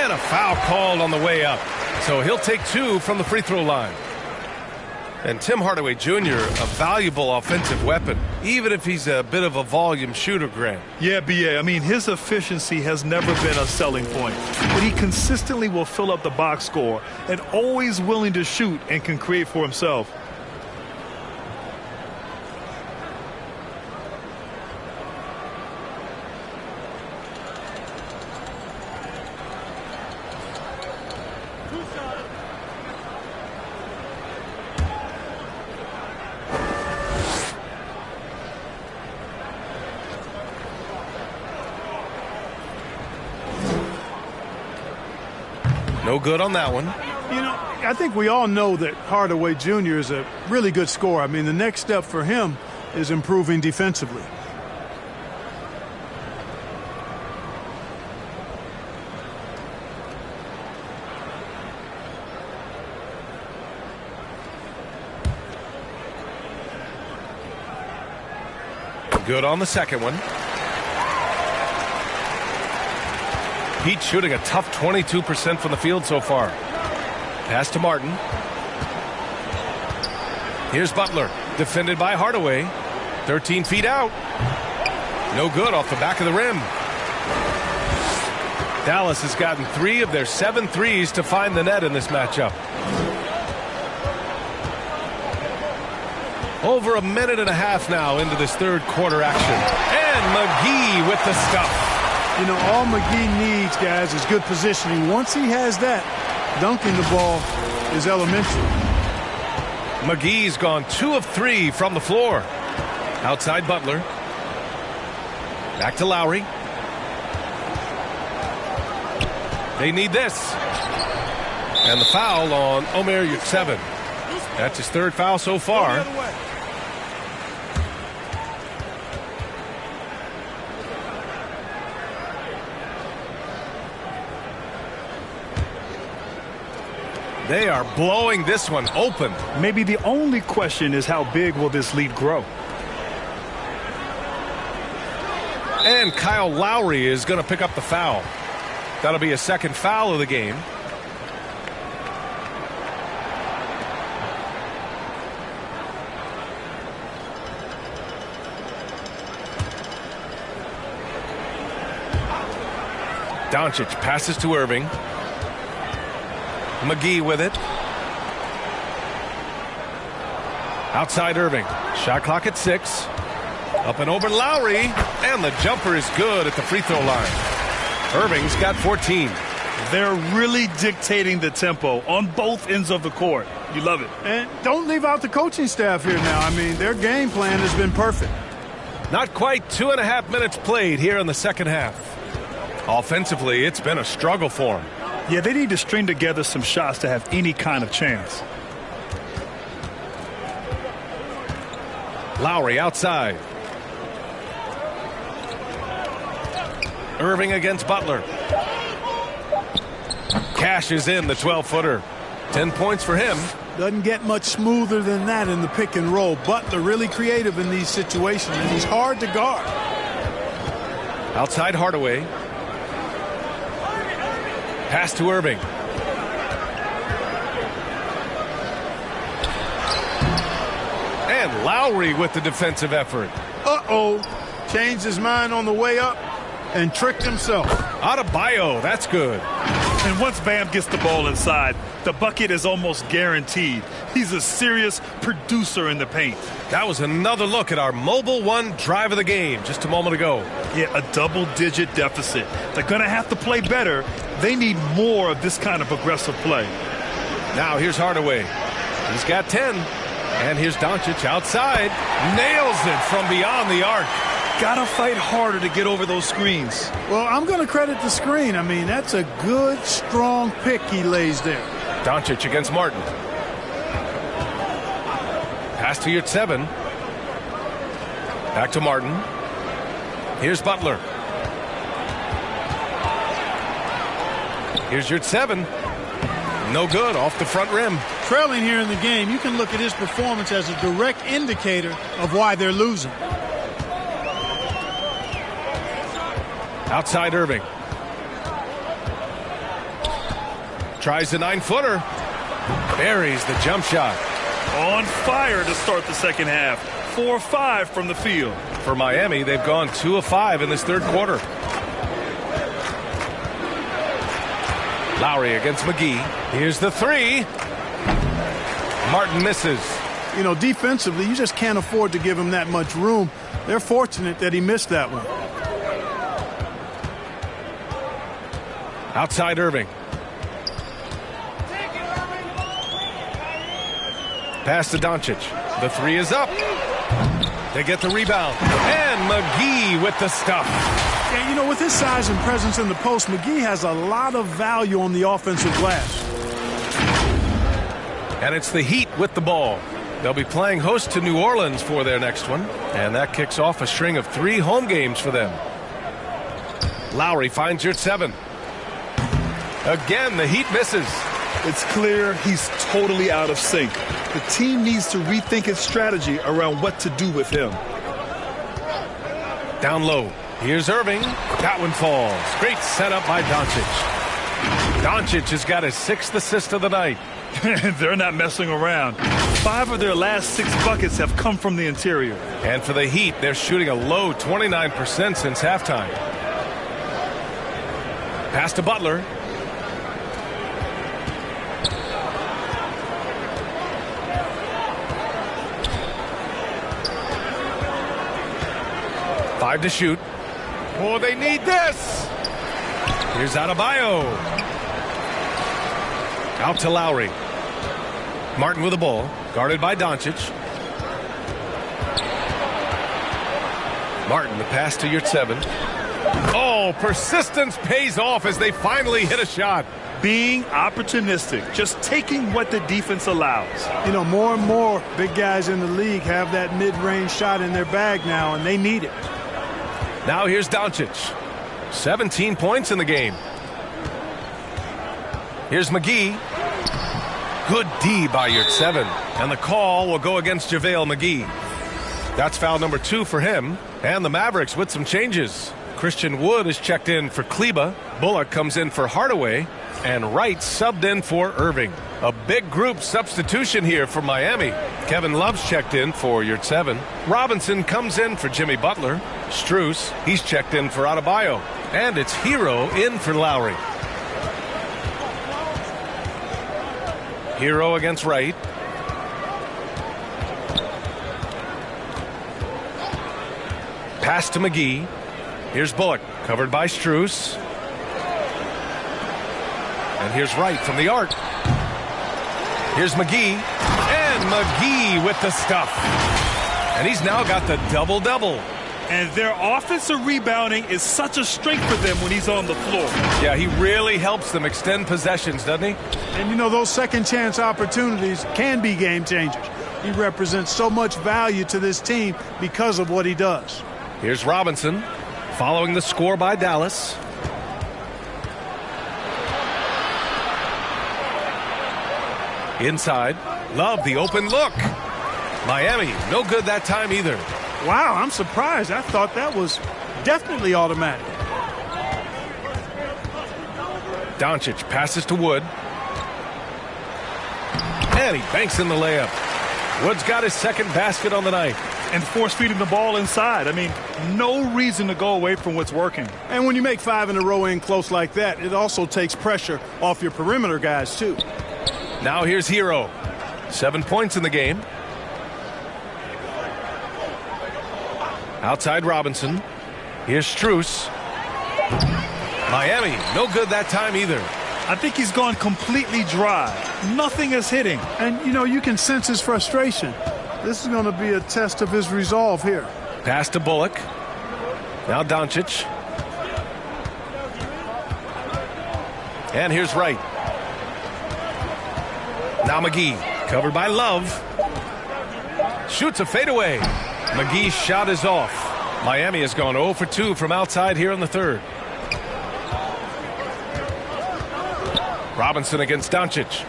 [SPEAKER 1] And a foul called on the way up. So he'll take 2 from the free throw line. And Tim Hardaway Jr., a valuable offensive weapon, even if he's a bit of a volume shooter, Grant.
[SPEAKER 3] Yeah, B.A. I mean, his efficiency has never been a selling point. But he consistently will fill up the box score and always willing to shoot and can create for himself.
[SPEAKER 1] No good on that one.
[SPEAKER 4] You know, I think we all know that Hardaway Jr. is a really good scorer. I mean, the next step for him is improving defensively.
[SPEAKER 1] Good on the second one. Heat shooting a tough 22% from the field so far. Pass to Martin. Here's Butler, defended by Hardaway. 13 feet out. No good off the back of the rim. Dallas has gotten 3 of their 7 threes to find the net in this matchup. Over a minute and a half now into this third quarter action. And McGee with the stuff.
[SPEAKER 4] You know, all McGee needs, guys, is good positioning. Once he has that, dunking the ball is elementary.
[SPEAKER 1] McGee's gone 2 of 3 from the floor. Outside Butler. Back to Lowry. They need this. And the foul on Omer Yurtseven. That's his 3rd foul so far. They are blowing this one open.
[SPEAKER 3] Maybe the only question is how big will this lead grow?
[SPEAKER 1] And Kyle Lowry is going to pick up the foul. That'll be a 2nd foul of the game. Doncic passes to Irving. McGee with it. Outside Irving. Shot clock at 6. Up and over Lowry. And the jumper is good at the free throw line. Irving's got 14.
[SPEAKER 3] They're really dictating the tempo on both ends of the court. You love it.
[SPEAKER 4] And don't leave out the coaching staff here now. I mean, their game plan has been perfect.
[SPEAKER 1] Not quite 2.5 minutes played here in the second half. Offensively, it's been a struggle for them.
[SPEAKER 3] Yeah, they need to string together some shots to have any kind of chance.
[SPEAKER 1] Lowry outside. Irving against Butler. Cashes in the 12-footer. 10 points for him.
[SPEAKER 4] Doesn't get much smoother than that in the pick and roll. Butler really creative in these situations, and he's hard to guard.
[SPEAKER 1] Outside Hardaway. Pass to Irving. And Lowry with the defensive effort.
[SPEAKER 4] Uh-oh. Changed his mind on the way up and tricked himself.
[SPEAKER 1] Adebayo, that's good.
[SPEAKER 3] And once Bam gets the ball inside, the bucket is almost guaranteed. He's a serious producer in the paint.
[SPEAKER 1] That was another look at our Mobile One drive of the game just a moment ago.
[SPEAKER 3] Yeah, a double-digit deficit. They're going to have to play better. They need more of this kind of aggressive play.
[SPEAKER 1] Now here's Hardaway. He's got 10. And here's Doncic outside. Nails it from beyond the arc.
[SPEAKER 3] got to fight harder to get over those screens.
[SPEAKER 4] Well, I'm going to credit the screen. I mean, that's a good, strong pick he lays there.
[SPEAKER 1] Doncic against Martin. Pass to your 7. Back to Martin. Here's Butler. Here's your 7. No good, off the front rim.
[SPEAKER 4] Trailing here in the game, you can look at his performance as a direct indicator of why they're losing.
[SPEAKER 1] Outside Irving. Tries the 9-footer. Buries the jump shot.
[SPEAKER 3] On fire to start the second half. 4-5 from the field.
[SPEAKER 1] For Miami, they've gone 2 of 5 in this third quarter. Lowry against McGee. Here's the 3. Martin misses.
[SPEAKER 4] You know, defensively, you just can't afford to give him that much room. They're fortunate that he missed that one.
[SPEAKER 1] Outside Irving. Pass to Doncic. The 3 is up. They get the rebound. And McGee with the stuff.
[SPEAKER 4] Yeah, you know, with his size and presence in the post, McGee has a lot of value on the offensive glass.
[SPEAKER 1] And it's the Heat with the ball. They'll be playing host to New Orleans for their next one. And that kicks off a string of 3 home games for them. Lowry finds your 7. Again, the Heat misses.
[SPEAKER 3] It's clear he's totally out of sync. The team needs to rethink its strategy around what to do with him.
[SPEAKER 1] Down low. Here's Irving. That one falls. Great setup by Doncic. Doncic has got his 6th assist of the night.
[SPEAKER 3] They're not messing around. 5 of their last 6 buckets have come from the interior.
[SPEAKER 1] And for the Heat, they're shooting a low 29% since halftime. Pass to Butler. Five to shoot. Oh, they need this. Here's Adebayo. Out to Lowry. Martin with the ball. Guarded by Doncic. Martin, the pass to your 7. Oh, persistence pays off as they finally hit a shot.
[SPEAKER 3] Being opportunistic, just taking what the defense allows.
[SPEAKER 4] You know, more and more big guys in the league have that mid-range shot in their bag now, and they need it.
[SPEAKER 1] Now here's Doncic. 17 points in the game. Here's McGee. Good D by your 7. And the call will go against JaVale McGee. That's foul number 2 for him. And the Mavericks with some changes. Christian Wood is checked in for Kleba. Bullock comes in for Hardaway. And Wright subbed in for Irving. A big group substitution here for Miami. Kevin Love's checked in for your 7. Robinson comes in for Jimmy Butler. Strus, he's checked in for Adebayo. And it's Hero in for Lowry. Hero against Wright. Pass to McGee. Here's Bullock, covered by Strus. And here's Wright from the arc. Here's McGee. And McGee with the stuff. And he's now got the double-double.
[SPEAKER 3] And their offensive rebounding is such a strength for them when he's on the floor.
[SPEAKER 1] Yeah, he really helps them extend possessions, doesn't he?
[SPEAKER 4] And, you know, those second-chance opportunities can be game changers. He represents so much value to this team because of what he does.
[SPEAKER 1] Here's Robinson, following the score by Dallas. Inside. Love the open look. Miami, no good that time either.
[SPEAKER 4] Wow, I'm surprised. I thought that was definitely automatic.
[SPEAKER 1] Doncic passes to Wood. And he banks in the layup. Wood's got his 2nd basket on the night.
[SPEAKER 3] And force-feeding the ball inside. I mean, no reason to go away from what's working.
[SPEAKER 4] And when you make 5 in a row in close like that, it also takes pressure off your perimeter guys, too.
[SPEAKER 1] Now here's Hero. 7 points in the game. Outside Robinson. Here's Strus. Miami, no good that time either.
[SPEAKER 3] I think he's gone completely dry. Nothing is hitting.
[SPEAKER 4] And, you know, you can sense his frustration. This is going to be a test of his resolve here.
[SPEAKER 1] Pass to Bullock. Now Doncic. And here's Wright. Now McGee, covered by Love. Shoots a fadeaway. McGee's shot is off. Miami has gone 0 for 2 from outside here in the third. Robinson against Doncic.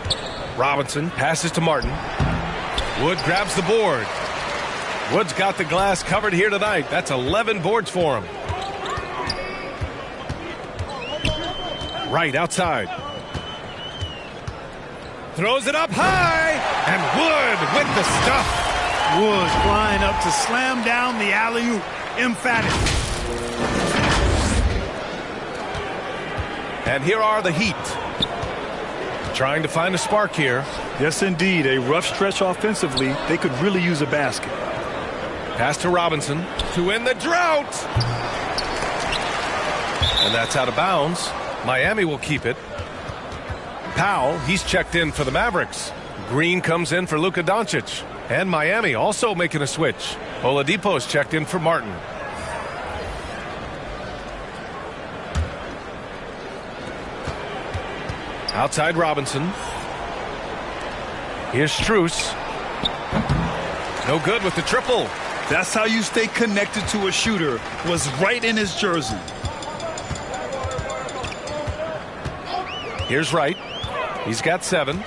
[SPEAKER 1] Robinson passes to Martin. Wood grabs the board. Wood's got the glass covered here tonight. That's 11 boards for him. Right outside. Throws it up high. And Wood with the stuff.
[SPEAKER 4] Woods flying up to slam down the alley-oop. Emphatic.
[SPEAKER 1] And here are the Heat. Trying to find a spark here.
[SPEAKER 3] Yes, indeed. A rough stretch offensively. They could really use a basket.
[SPEAKER 1] Pass to Robinson to end the drought. And that's out of bounds. Miami will keep it. Powell, he's checked in for the Mavericks. Green comes in for Luka Doncic. And Miami also making a switch. Oladipo's checked in for Martin. Outside Robinson. Here's Strus. No good with the triple.
[SPEAKER 3] That's how you stay connected to a shooter. Was right in his jersey.
[SPEAKER 1] Here's Wright. He's got 7.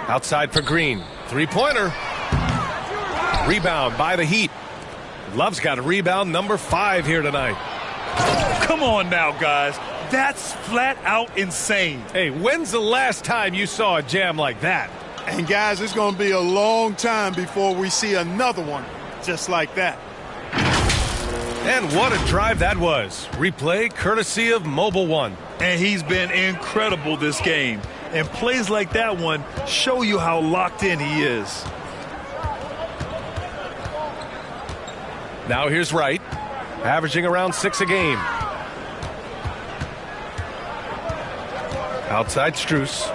[SPEAKER 1] Outside for Green. Three-pointer. Rebound by the Heat. Love's got a rebound number 5 here tonight.
[SPEAKER 3] Come on now, guys. That's flat out insane.
[SPEAKER 1] Hey, when's the last time you saw a jam like that?
[SPEAKER 4] And guys, it's going to be a long time before we see another one just like that.
[SPEAKER 1] And what a drive that was. Replay courtesy of Mobile One.
[SPEAKER 3] And he's been incredible this game. And plays like that one show you how locked in he is.
[SPEAKER 1] Now here's Wright, averaging around 6 a game. Outside Strus.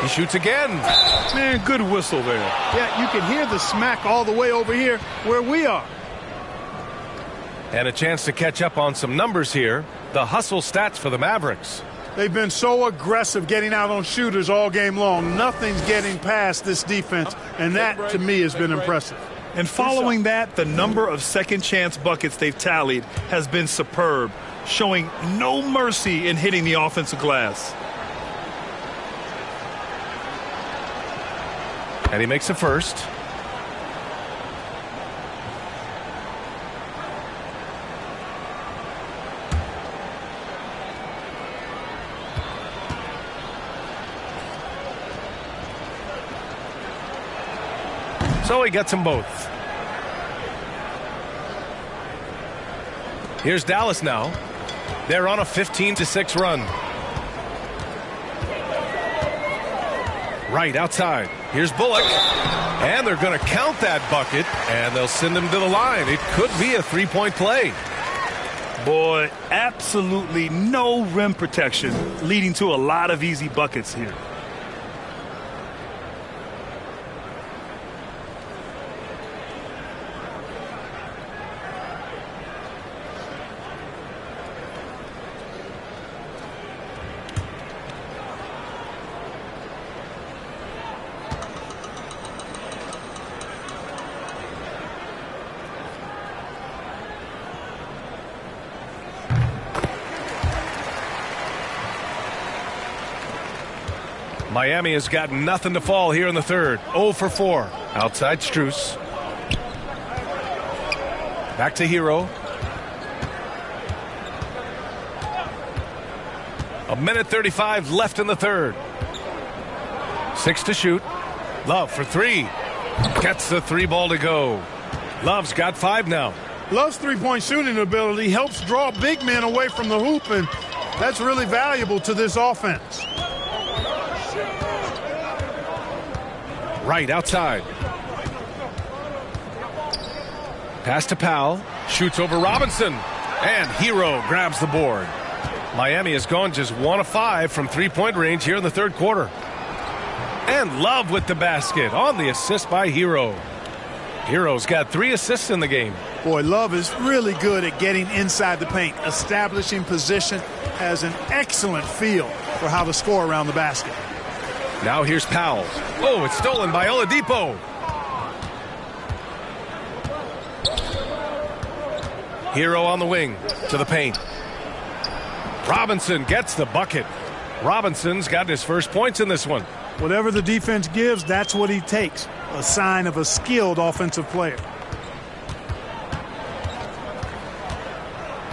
[SPEAKER 1] He shoots again.
[SPEAKER 3] Man, good whistle there.
[SPEAKER 4] Yeah, you can hear the smack all the way over here where we are.
[SPEAKER 1] And a chance to catch up on some numbers here. The hustle stats for the Mavericks.
[SPEAKER 4] They've been so aggressive getting out on shooters all game long. Nothing's getting past this defense, and that, to me, has been impressive.
[SPEAKER 3] And following that, the number of second-chance buckets they've tallied has been superb, showing no mercy in hitting the offensive glass.
[SPEAKER 1] And he makes a first. So he gets them both. Here's Dallas now. They're on a 15-6 run. Right outside. Here's Bullock. And they're going to count that bucket, and they'll send him to the line. It could be a three-point play.
[SPEAKER 3] Boy, absolutely no rim protection, leading to a lot of easy buckets here.
[SPEAKER 1] Miami has got nothing to fall here in the third. 0 for 4. Outside Strus. Back to Hero. A minute 35 left in the third. 6 to shoot. Love for 3. Gets the 3 ball to go. Love's got 5 now.
[SPEAKER 4] Love's three-point shooting ability helps draw big men away from the hoop, and that's really valuable to this offense.
[SPEAKER 1] Right outside. Pass to Powell. Shoots over Robinson. And Hero grabs the board. Miami has gone just 1 of 5 from three-point range here in the third quarter. And Love with the basket on the assist by Hero. Hero's got 3 assists in the game.
[SPEAKER 4] Boy, Love is really good at getting inside the paint, establishing position, has an excellent feel for how to score around the basket.
[SPEAKER 1] Now here's Powell. Oh, it's stolen by Oladipo. Hero on the wing to the paint. Robinson gets the bucket. Robinson's got his first points in this one.
[SPEAKER 4] Whatever the defense gives, that's what he takes. A sign of a skilled offensive player.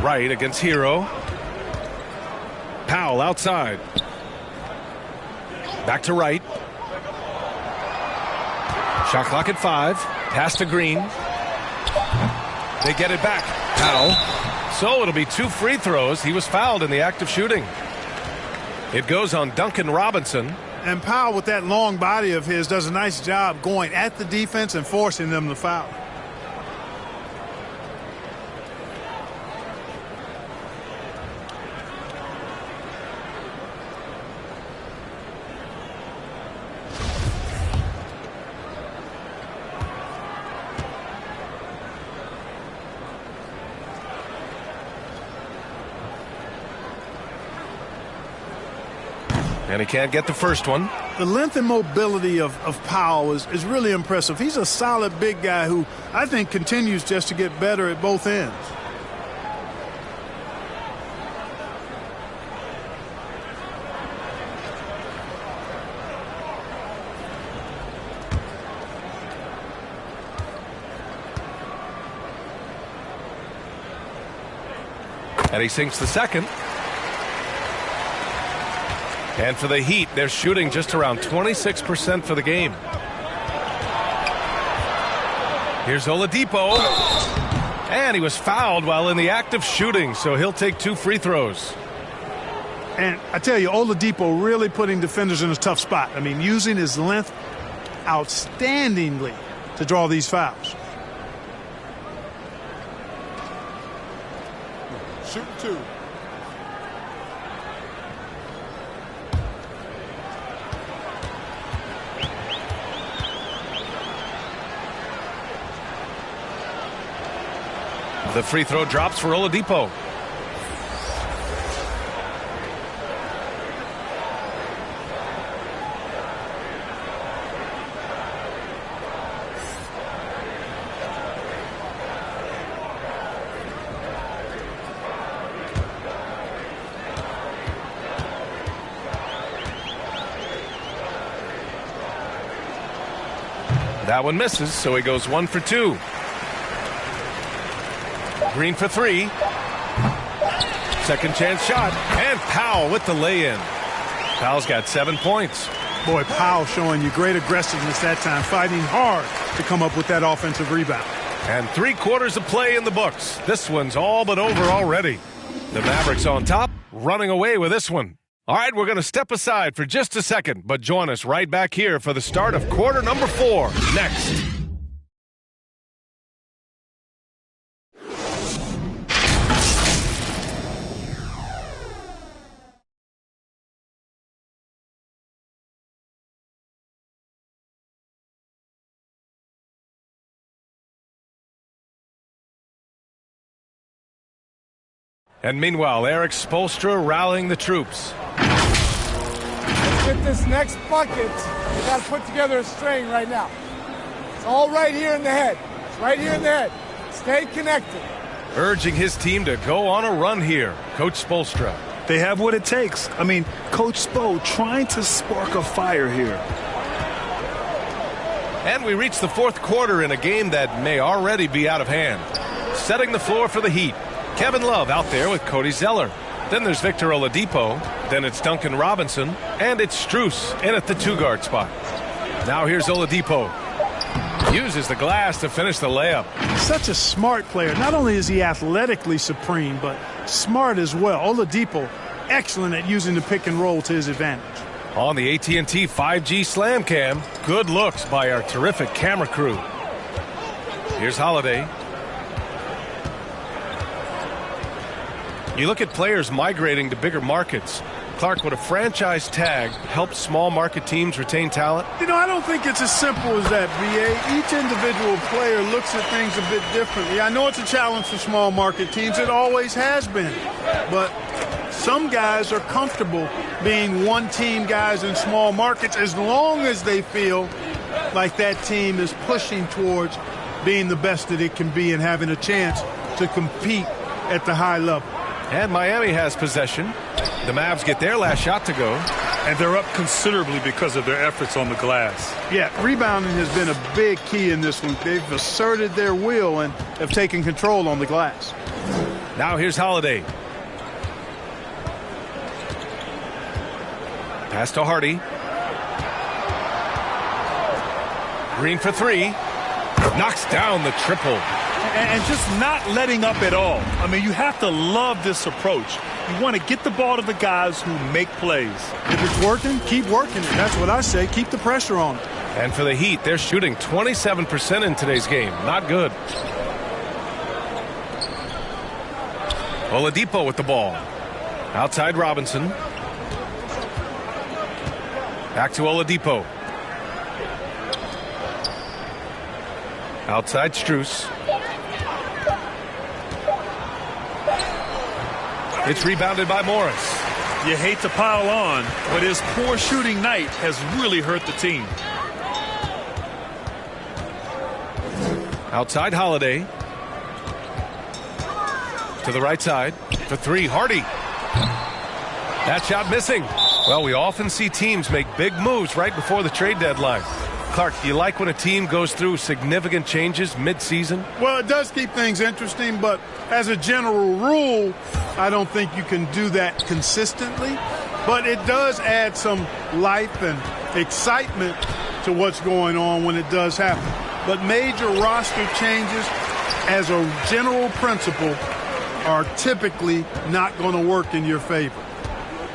[SPEAKER 1] Right against Hero. Powell outside. Back to Wright. Shot clock at 5. Pass to Green. They get it back. Powell. So it'll be 2 free throws. He was fouled in the act of shooting. It goes on Duncan Robinson.
[SPEAKER 4] And Powell, with that long body of his, does a nice job going at the defense and forcing them to foul.
[SPEAKER 1] And he can't get the first one.
[SPEAKER 4] The length and mobility of Powell is really impressive. He's a solid big guy who I think continues just to get better at both ends.
[SPEAKER 1] And he sinks the second. And for the Heat, they're shooting just around 26% for the game. Here's Oladipo. And he was fouled while in the act of shooting, so he'll take 2 free throws.
[SPEAKER 4] And I tell you, Oladipo really putting defenders in a tough spot. I mean, using his length outstandingly to draw these fouls.
[SPEAKER 5] Shoot 2.
[SPEAKER 1] The free throw drops for Oladipo. That one misses, so he goes 1 for 2. Green for 3. Second chance shot. And Powell with the lay-in. Powell's got 7 points.
[SPEAKER 4] Boy, Powell showing you great aggressiveness that time, fighting hard to come up with that offensive rebound.
[SPEAKER 1] And 3 quarters of play in the books. This one's all but over already. The Mavericks on top, running away with this one. All right, we're going to step aside for just a second, but join us right back here for the start of quarter number 4 next. And meanwhile, Eric Spoelstra rallying the troops.
[SPEAKER 9] Let's get this next bucket. We got to put together a string right now. It's all right here in the head. It's right here in the head. Stay connected.
[SPEAKER 1] Urging his team to go on a run here, Coach Spoelstra.
[SPEAKER 3] They have what it takes. I mean, Coach Spo trying to spark a fire here.
[SPEAKER 1] And we reach the fourth quarter in a game that may already be out of hand. Setting the floor for the Heat. Kevin Love out there with Cody Zeller. Then there's Victor Oladipo. Then it's Duncan Robinson. And it's Strus in at the 2-guard spot. Now here's Oladipo. Uses the glass to finish the layup.
[SPEAKER 4] Such a smart player. Not only is he athletically supreme, but smart as well. Oladipo, excellent at using the pick and roll to his advantage.
[SPEAKER 1] On the AT&T 5G Slam Cam, good looks by our terrific camera crew. Here's Holiday. You look at players migrating to bigger markets. Clark, would a franchise tag help small market teams retain talent?
[SPEAKER 4] I don't think it's as simple as that, B.A. Each individual player looks at things a bit differently. I know it's a challenge for small market teams. It always has been. But some guys are comfortable being one-team guys in small markets as long as they feel like that team is pushing towards being the best that it can be and having a chance to compete at the high level.
[SPEAKER 1] And Miami has possession. The Mavs get their last shot to go.
[SPEAKER 3] And they're up considerably because of their efforts on the glass.
[SPEAKER 4] Yeah, rebounding has been a big key in this one. They've asserted their will and have taken control on the glass.
[SPEAKER 1] Now here's Holiday. Pass to Hardy. Green for three. Knocks down the triple.
[SPEAKER 3] And just not letting up at all. I mean, you have to love this approach. You want to get the ball to the guys who make plays.
[SPEAKER 4] If it's working, keep working it. That's what I say. Keep the pressure on.
[SPEAKER 1] And for the Heat, they're shooting 27% in today's game. Not good. Oladipo with the ball. Outside Robinson. Back to Oladipo. Outside Strus. It's rebounded by Morris.
[SPEAKER 3] You hate to pile on, but his poor shooting night has really hurt the team.
[SPEAKER 1] Outside Holiday. To the right side. For three, Hardy. That shot missing. Well, we often see teams make big moves right before the trade deadline. Clark, do you like when a team goes through significant changes mid-season?
[SPEAKER 4] Well, it does keep things interesting, but as a general rule, I don't think you can do that consistently. But it does add some life and excitement to what's going on when it does happen. But major roster changes, as a general principle, are typically not going to work in your favor.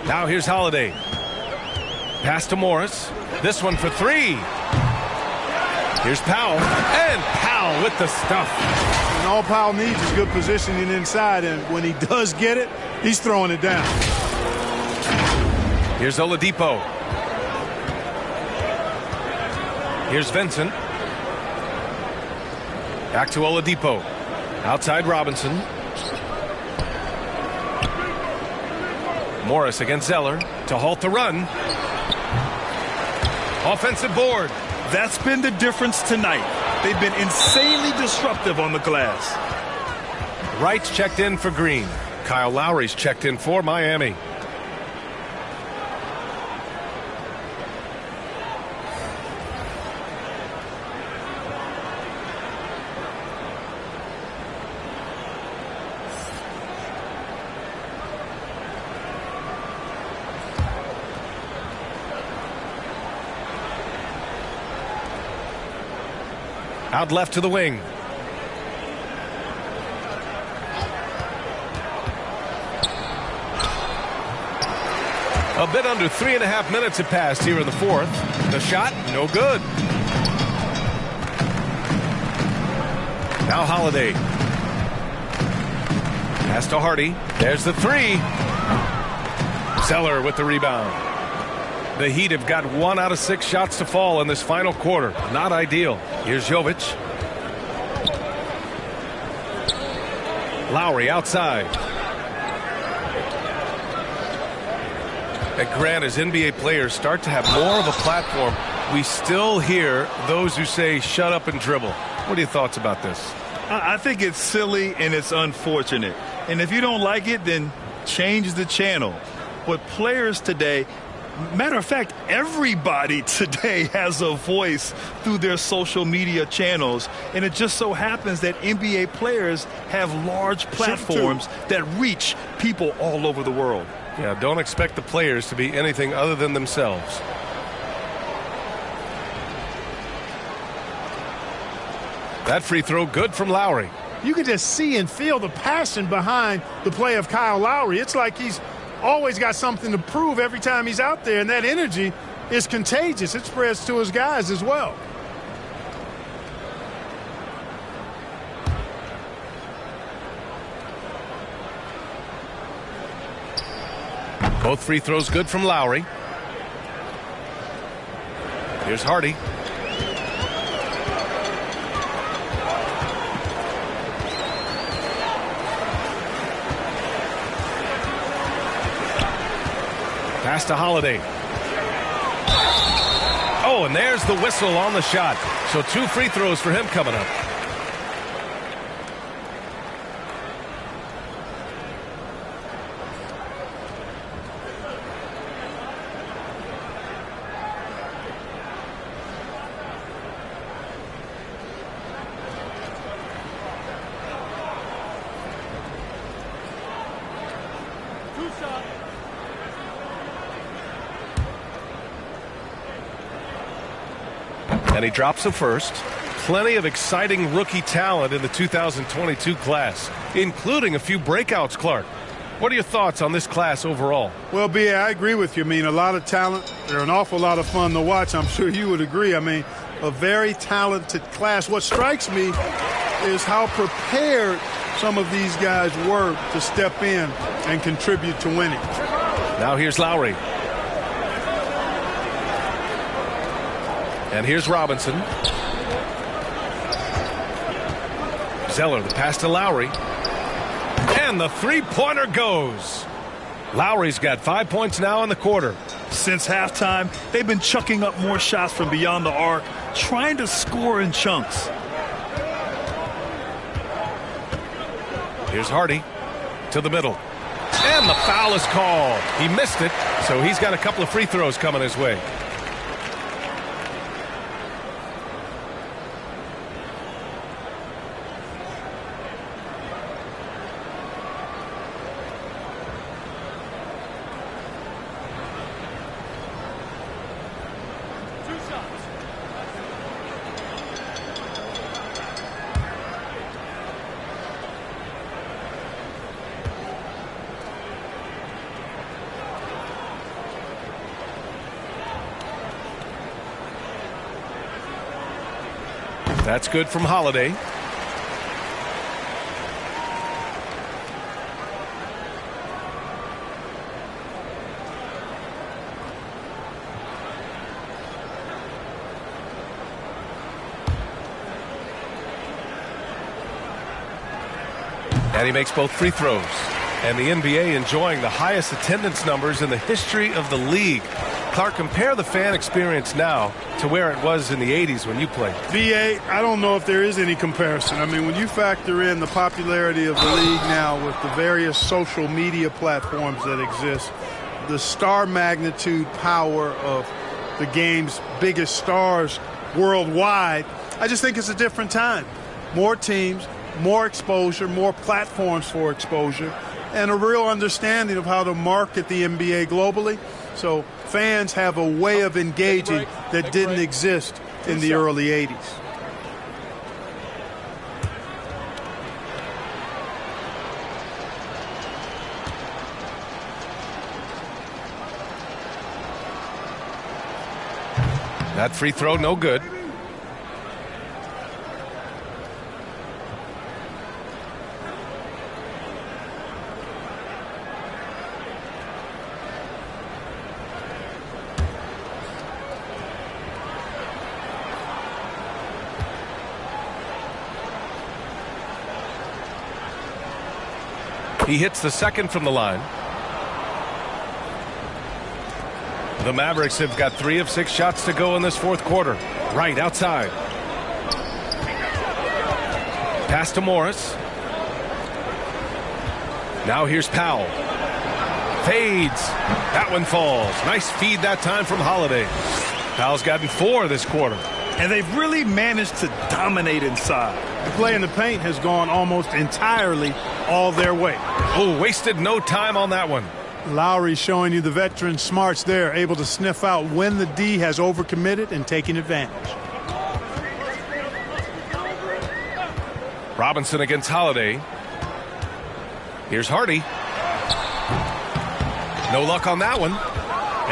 [SPEAKER 1] Now here's Holiday. Pass to Morris. This one for three. Here's Powell. And Powell with the stuff.
[SPEAKER 4] And all Powell needs is good positioning inside, and when he does get it, he's throwing it down.
[SPEAKER 1] Here's Oladipo. Here's Vincent. Back to Oladipo. Outside Robinson. Morris against Zeller to halt the run. Offensive board.
[SPEAKER 3] That's been the difference tonight. They've been insanely disruptive on the glass.
[SPEAKER 1] Wright's checked in for Green. Kyle Lowry's checked in for Miami. Out left to the wing. A bit under 3.5 minutes have passed here in the fourth. The shot, no good. Now Holiday. Pass to Hardy. There's the three. Zeller with the rebound. The Heat have got 1 out of 6 shots to fall in this final quarter. Not ideal. Here's Jovic. Lowry outside. And Grant, as NBA players start to have more of a platform, we still hear those who say shut up and dribble. What are your thoughts about this?
[SPEAKER 3] I think it's silly and it's unfortunate. And if you don't like it, then change the channel. But players today, matter of fact, everybody today has a voice through their social media channels. And it just so happens that NBA players have large platforms that reach people all over the world.
[SPEAKER 1] Yeah, don't expect the players to be anything other than themselves. That free throw good from Lowry.
[SPEAKER 4] You can just see and feel the passion behind the play of Kyle Lowry. It's like he's always got something to prove every time he's out there, and that energy is contagious. It spreads to his guys as well.
[SPEAKER 1] Both free throws good from Lowry. Here's Hardy. Pass to Holiday. Oh, and there's the whistle on the shot. So 2 free throws for him coming up. And he drops a first. Plenty of exciting rookie talent in the 2022 class, including a few breakouts, Clark. What are your thoughts on this class overall?
[SPEAKER 4] Well, B.A., I agree with you. I mean, a lot of talent. They're an awful lot of fun to watch. I'm sure you would agree. I mean, a very talented class. What strikes me is how prepared some of these guys were to step in and contribute to winning.
[SPEAKER 1] Now here's Lowry. And here's Robinson. Zeller, the pass to Lowry. And the three-pointer goes. Lowry's got 5 points now in the quarter.
[SPEAKER 3] Since halftime, they've been chucking up more shots from beyond the arc, trying to score in chunks.
[SPEAKER 1] Here's Hardy to the middle. And the foul is called. He missed it, so he's got a couple of free throws coming his way. That's good from Holiday. And he makes both free throws. And the NBA enjoying the highest attendance numbers in the history of the league. Clark, compare the fan experience now to where it was in the 80s when you played.
[SPEAKER 4] B.A., I don't know if there is any comparison. I mean, when you factor in the popularity of the league now with the various social media platforms that exist, the star magnitude power of the game's biggest stars worldwide, I just think it's a different time. More teams, more exposure, more platforms for exposure, and a real understanding of how to market the NBA globally. So fans have a way of engaging that didn't exist in the early 80s.
[SPEAKER 1] That free throw, no good. He hits the second from the line. The Mavericks have got 3 of 6 shots to go in this fourth quarter. Right outside. Pass to Morris. Now here's Powell. Fades. That one falls. Nice feed that time from Holiday. Powell's gotten 4 this quarter.
[SPEAKER 3] And they've really managed to dominate inside.
[SPEAKER 4] The play in the paint has gone almost entirely all their way.
[SPEAKER 1] Oh, wasted no time on that one.
[SPEAKER 4] Lowry showing you the veteran smarts there, able to sniff out when the D has overcommitted and taking advantage.
[SPEAKER 1] Robinson against Holiday. Here's Hardy. No luck on that one.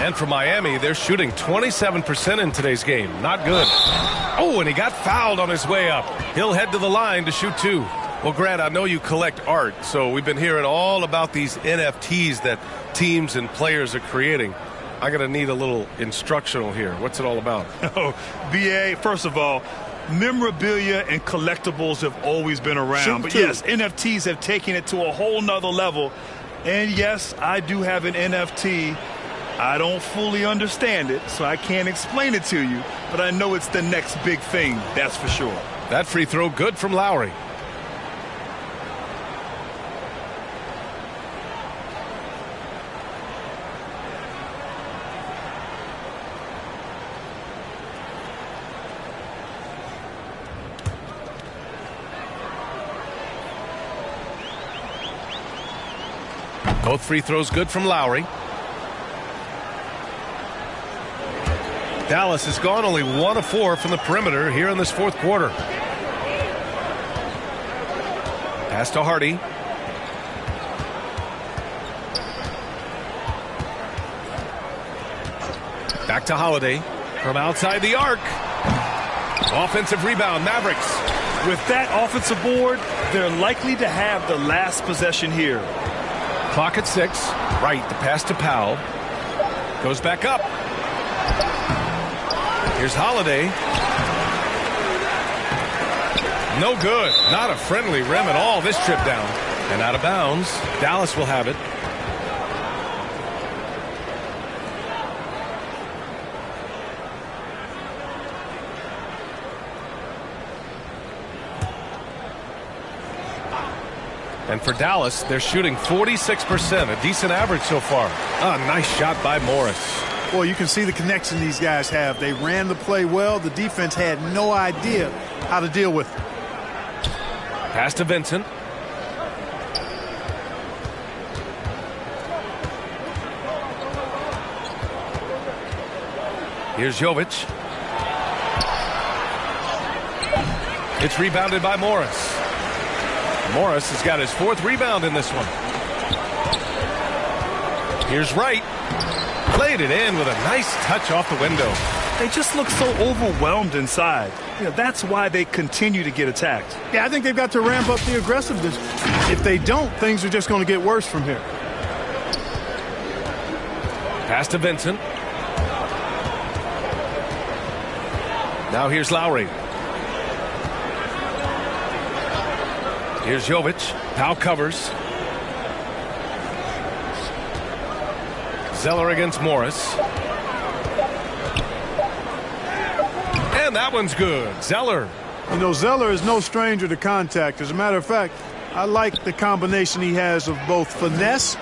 [SPEAKER 1] And for Miami, they're shooting 27% in today's game. Not good. Oh, and he got fouled on his way up. He'll head to the line to shoot 2. Well, Grant, I know you collect art, so we've been hearing all about these NFTs that teams and players are creating. I'm going to need a little instructional here. What's it all about?
[SPEAKER 3] Oh, BA, first of all, memorabilia and collectibles have always been around. But yes, NFTs have taken it to a whole nother level. And yes, I do have an NFT. I don't fully understand it, so I can't explain it to you. But I know it's the next big thing, that's for sure.
[SPEAKER 1] That free throw good from Lowry. Both free throws good from Lowry. Dallas has gone only 1 of 4 from the perimeter here in this fourth quarter. Pass to Hardy. Back to Holiday from outside the arc. Offensive rebound, Mavericks.
[SPEAKER 3] With that offensive board, they're likely to have the last possession here.
[SPEAKER 1] Clock at 6. Right, the pass to Powell. Goes back up. Here's Holiday. No good. Not a friendly rim at all this trip down. And out of bounds. Dallas will have it. And for Dallas, they're shooting 46%, a decent average so far. A nice shot by Morris.
[SPEAKER 4] Well, you can see the connection these guys have. They ran the play well. The defense had no idea how to deal with it.
[SPEAKER 1] Pass to Vincent. Here's Jovic. It's rebounded by Morris. Morris has got his 4th rebound in this one. Here's Wright. Played it in with a nice touch off the window.
[SPEAKER 3] They just look so overwhelmed inside. You know, that's why they continue to get attacked.
[SPEAKER 4] Yeah, I think they've got to ramp up the aggressiveness. If they don't, things are just going to get worse from here.
[SPEAKER 1] Pass to Vincent. Now here's Lowry. Here's Jovic. Powell covers. Zeller against Morris. And that one's good. Zeller.
[SPEAKER 4] You know, Zeller is no stranger to contact. As a matter of fact, I like the combination he has of both finesse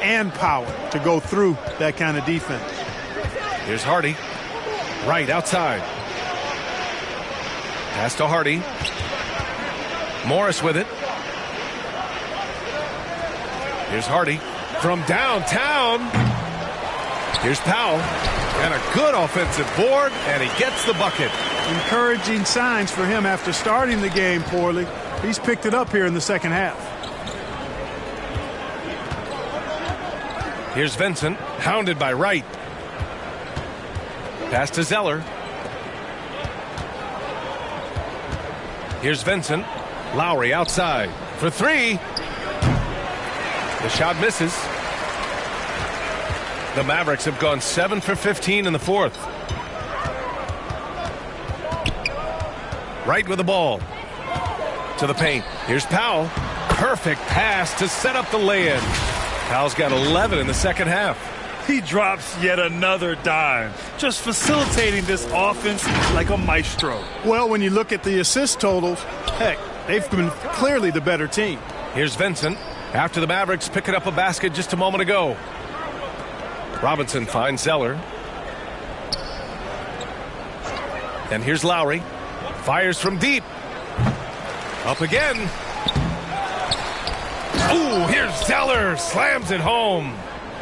[SPEAKER 4] and power to go through that kind of defense.
[SPEAKER 1] Here's Hardy. Right outside. Pass to Hardy. Morris with it. Here's Hardy from downtown. Here's Powell. And a good offensive board, and he gets the bucket.
[SPEAKER 4] Encouraging signs for him after starting the game poorly. He's picked it up here in the second half.
[SPEAKER 1] Here's Vincent, hounded by Wright. Pass to Zeller. Here's Vincent. Lowry outside for 3. The shot misses. The Mavericks have gone 7 for 15 in the fourth. Right with the ball. To the paint. Here's Powell. Perfect pass to set up the lay-in. Powell's got 11 in the second half.
[SPEAKER 3] He drops yet another dime, just facilitating this offense like a maestro.
[SPEAKER 4] Well, when you look at the assist totals, heck, they've been clearly the better team.
[SPEAKER 1] Here's Vincent after the Mavericks picking up a basket just a moment ago. Robinson finds Zeller. And here's Lowry. Fires from deep. Up again. Ooh, here's Zeller. Slams it home.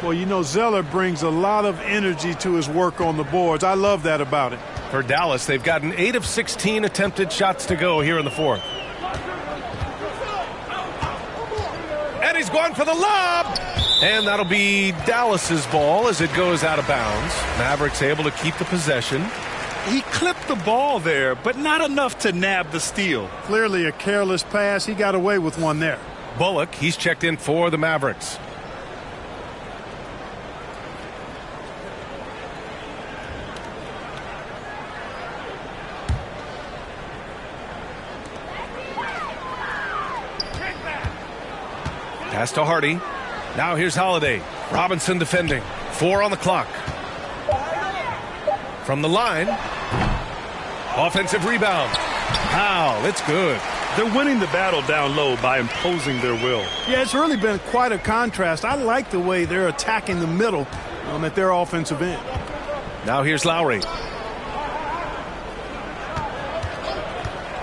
[SPEAKER 4] Well, you know, Zeller brings a lot of energy to his work on the boards. I love that about it.
[SPEAKER 1] For Dallas, they've gotten 8 of 16 attempted shots to go here in the fourth. And he's going for the lob. And that'll be Dallas's ball as it goes out of bounds. Mavericks able to keep the possession.
[SPEAKER 3] He clipped the ball there, but not enough to nab the steal.
[SPEAKER 4] Clearly a careless pass. He got away with one there.
[SPEAKER 1] Bullock, he's checked in for the Mavericks. Pass to Hardy. Now here's Holiday. Robinson defending. 4 on the clock. From the line. Offensive rebound. Foul. It's good.
[SPEAKER 3] They're winning the battle down low by imposing their will.
[SPEAKER 4] Yeah, it's really been quite a contrast. I like the way they're attacking the middle at their offensive end.
[SPEAKER 1] Now here's Lowry.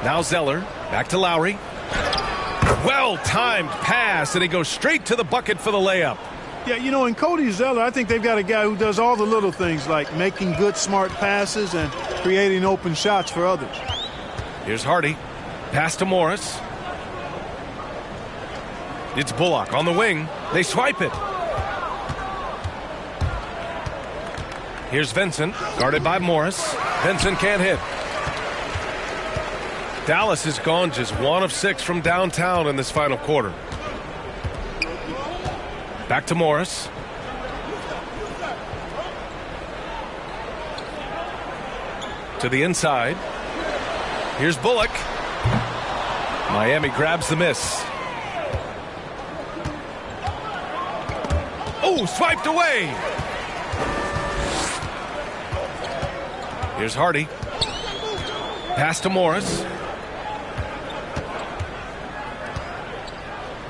[SPEAKER 1] Now Zeller. Back to Lowry. Well-timed pass, and he goes straight to the bucket for the layup.
[SPEAKER 4] Yeah, in Cody Zeller, I think they've got a guy who does all the little things like making good, smart passes and creating open shots for others.
[SPEAKER 1] Here's Hardy. Pass to Morris. It's Bullock on the wing. They swipe it. Here's Vincent, guarded by Morris. Vincent can't hit. Dallas has gone just 1 of 6 from downtown in this final quarter. Back to Morris. To the inside. Here's Bullock. Miami grabs the miss. Oh, swiped away. Here's Hardy. Pass to Morris.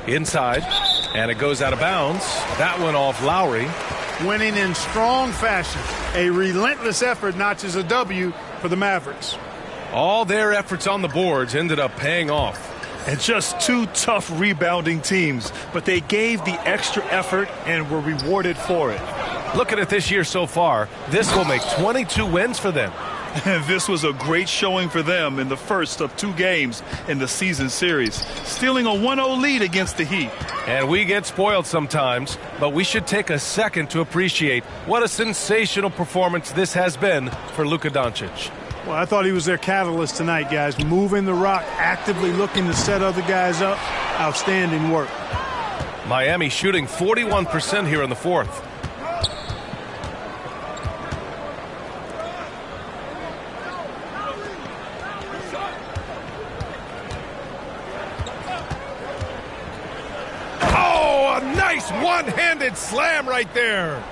[SPEAKER 1] Inside, and it goes out of bounds. That one off Lowry.
[SPEAKER 4] Winning in strong fashion. A relentless effort notches a W for the Mavericks.
[SPEAKER 1] All their efforts on the boards ended up paying off.
[SPEAKER 3] And just 2 tough rebounding teams, but they gave the extra effort and were rewarded for it.
[SPEAKER 1] Looking at this year so far, this will make 22 wins for them.
[SPEAKER 3] And this was a great showing for them in the first of 2 games in the season series, stealing a 1-0 lead against the Heat.
[SPEAKER 1] And we get spoiled sometimes, but we should take a second to appreciate what a sensational performance this has been for Luka Doncic.
[SPEAKER 4] Well, I thought he was their catalyst tonight, guys. Moving the rock, actively looking to set other guys up. Outstanding work.
[SPEAKER 1] Miami shooting 41% here in the fourth. Nice one-handed slam right there.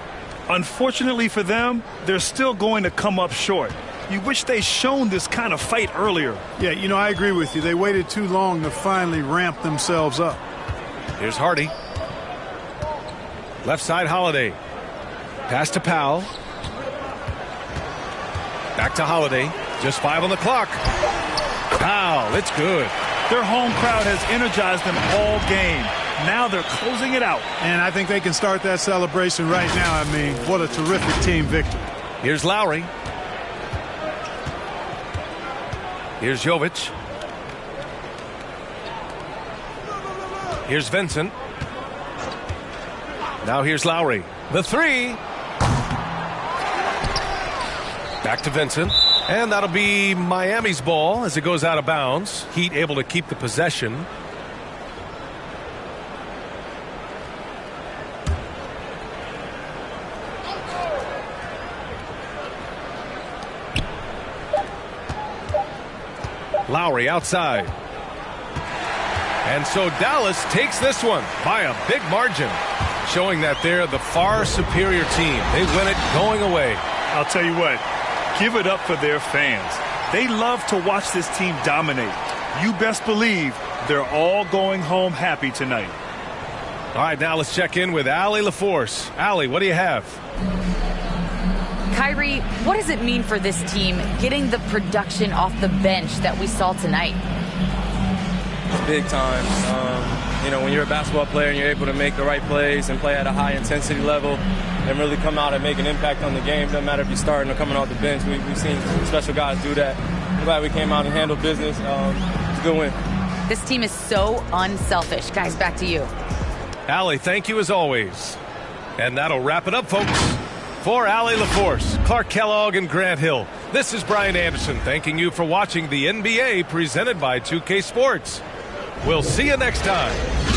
[SPEAKER 3] Unfortunately for them, they're still going to come up short. You wish they'd shown this kind of fight earlier.
[SPEAKER 4] Yeah, I agree with you. They waited too long to finally ramp themselves up.
[SPEAKER 1] Here's Hardy. Left side, Holiday. Pass to Powell. Back to Holiday. Just 5 on the clock. Powell, it's good.
[SPEAKER 3] Their home crowd has energized them all game. Now they're closing it out.
[SPEAKER 4] And I think they can start that celebration right now. I mean, what a terrific team victory.
[SPEAKER 1] Here's Lowry. Here's Jovic. Here's Vincent. Now here's Lowry. The 3. Back to Vincent. And that'll be Miami's ball as it goes out of bounds. Heat able to keep the possession. Lowry outside. And so Dallas takes this one by a big margin, showing that they're the far superior team. They win it going away.
[SPEAKER 3] I'll tell you what, give it up for their fans. They love to watch this team dominate. You best believe they're all going home happy tonight.
[SPEAKER 1] All right, now let's check in with Allie LaForce. Allie, what do you have?
[SPEAKER 2] Kyrie, what does it mean for this team getting the production off the bench that we saw tonight?
[SPEAKER 10] It's big time. When you're a basketball player and you're able to make the right plays and play at a high intensity level and really come out and make an impact on the game, doesn't matter if you're starting or coming off the bench. We've seen special guys do that. I'm glad we came out and handled business. It's a good win.
[SPEAKER 2] This team is so unselfish. Guys, back to you.
[SPEAKER 1] Allie, thank you as always. And that'll wrap it up, folks. For Allie LaForce, Clark Kellogg, and Grant Hill, This is Brian Anderson thanking you for watching the NBA presented by 2K Sports. We'll see you next time.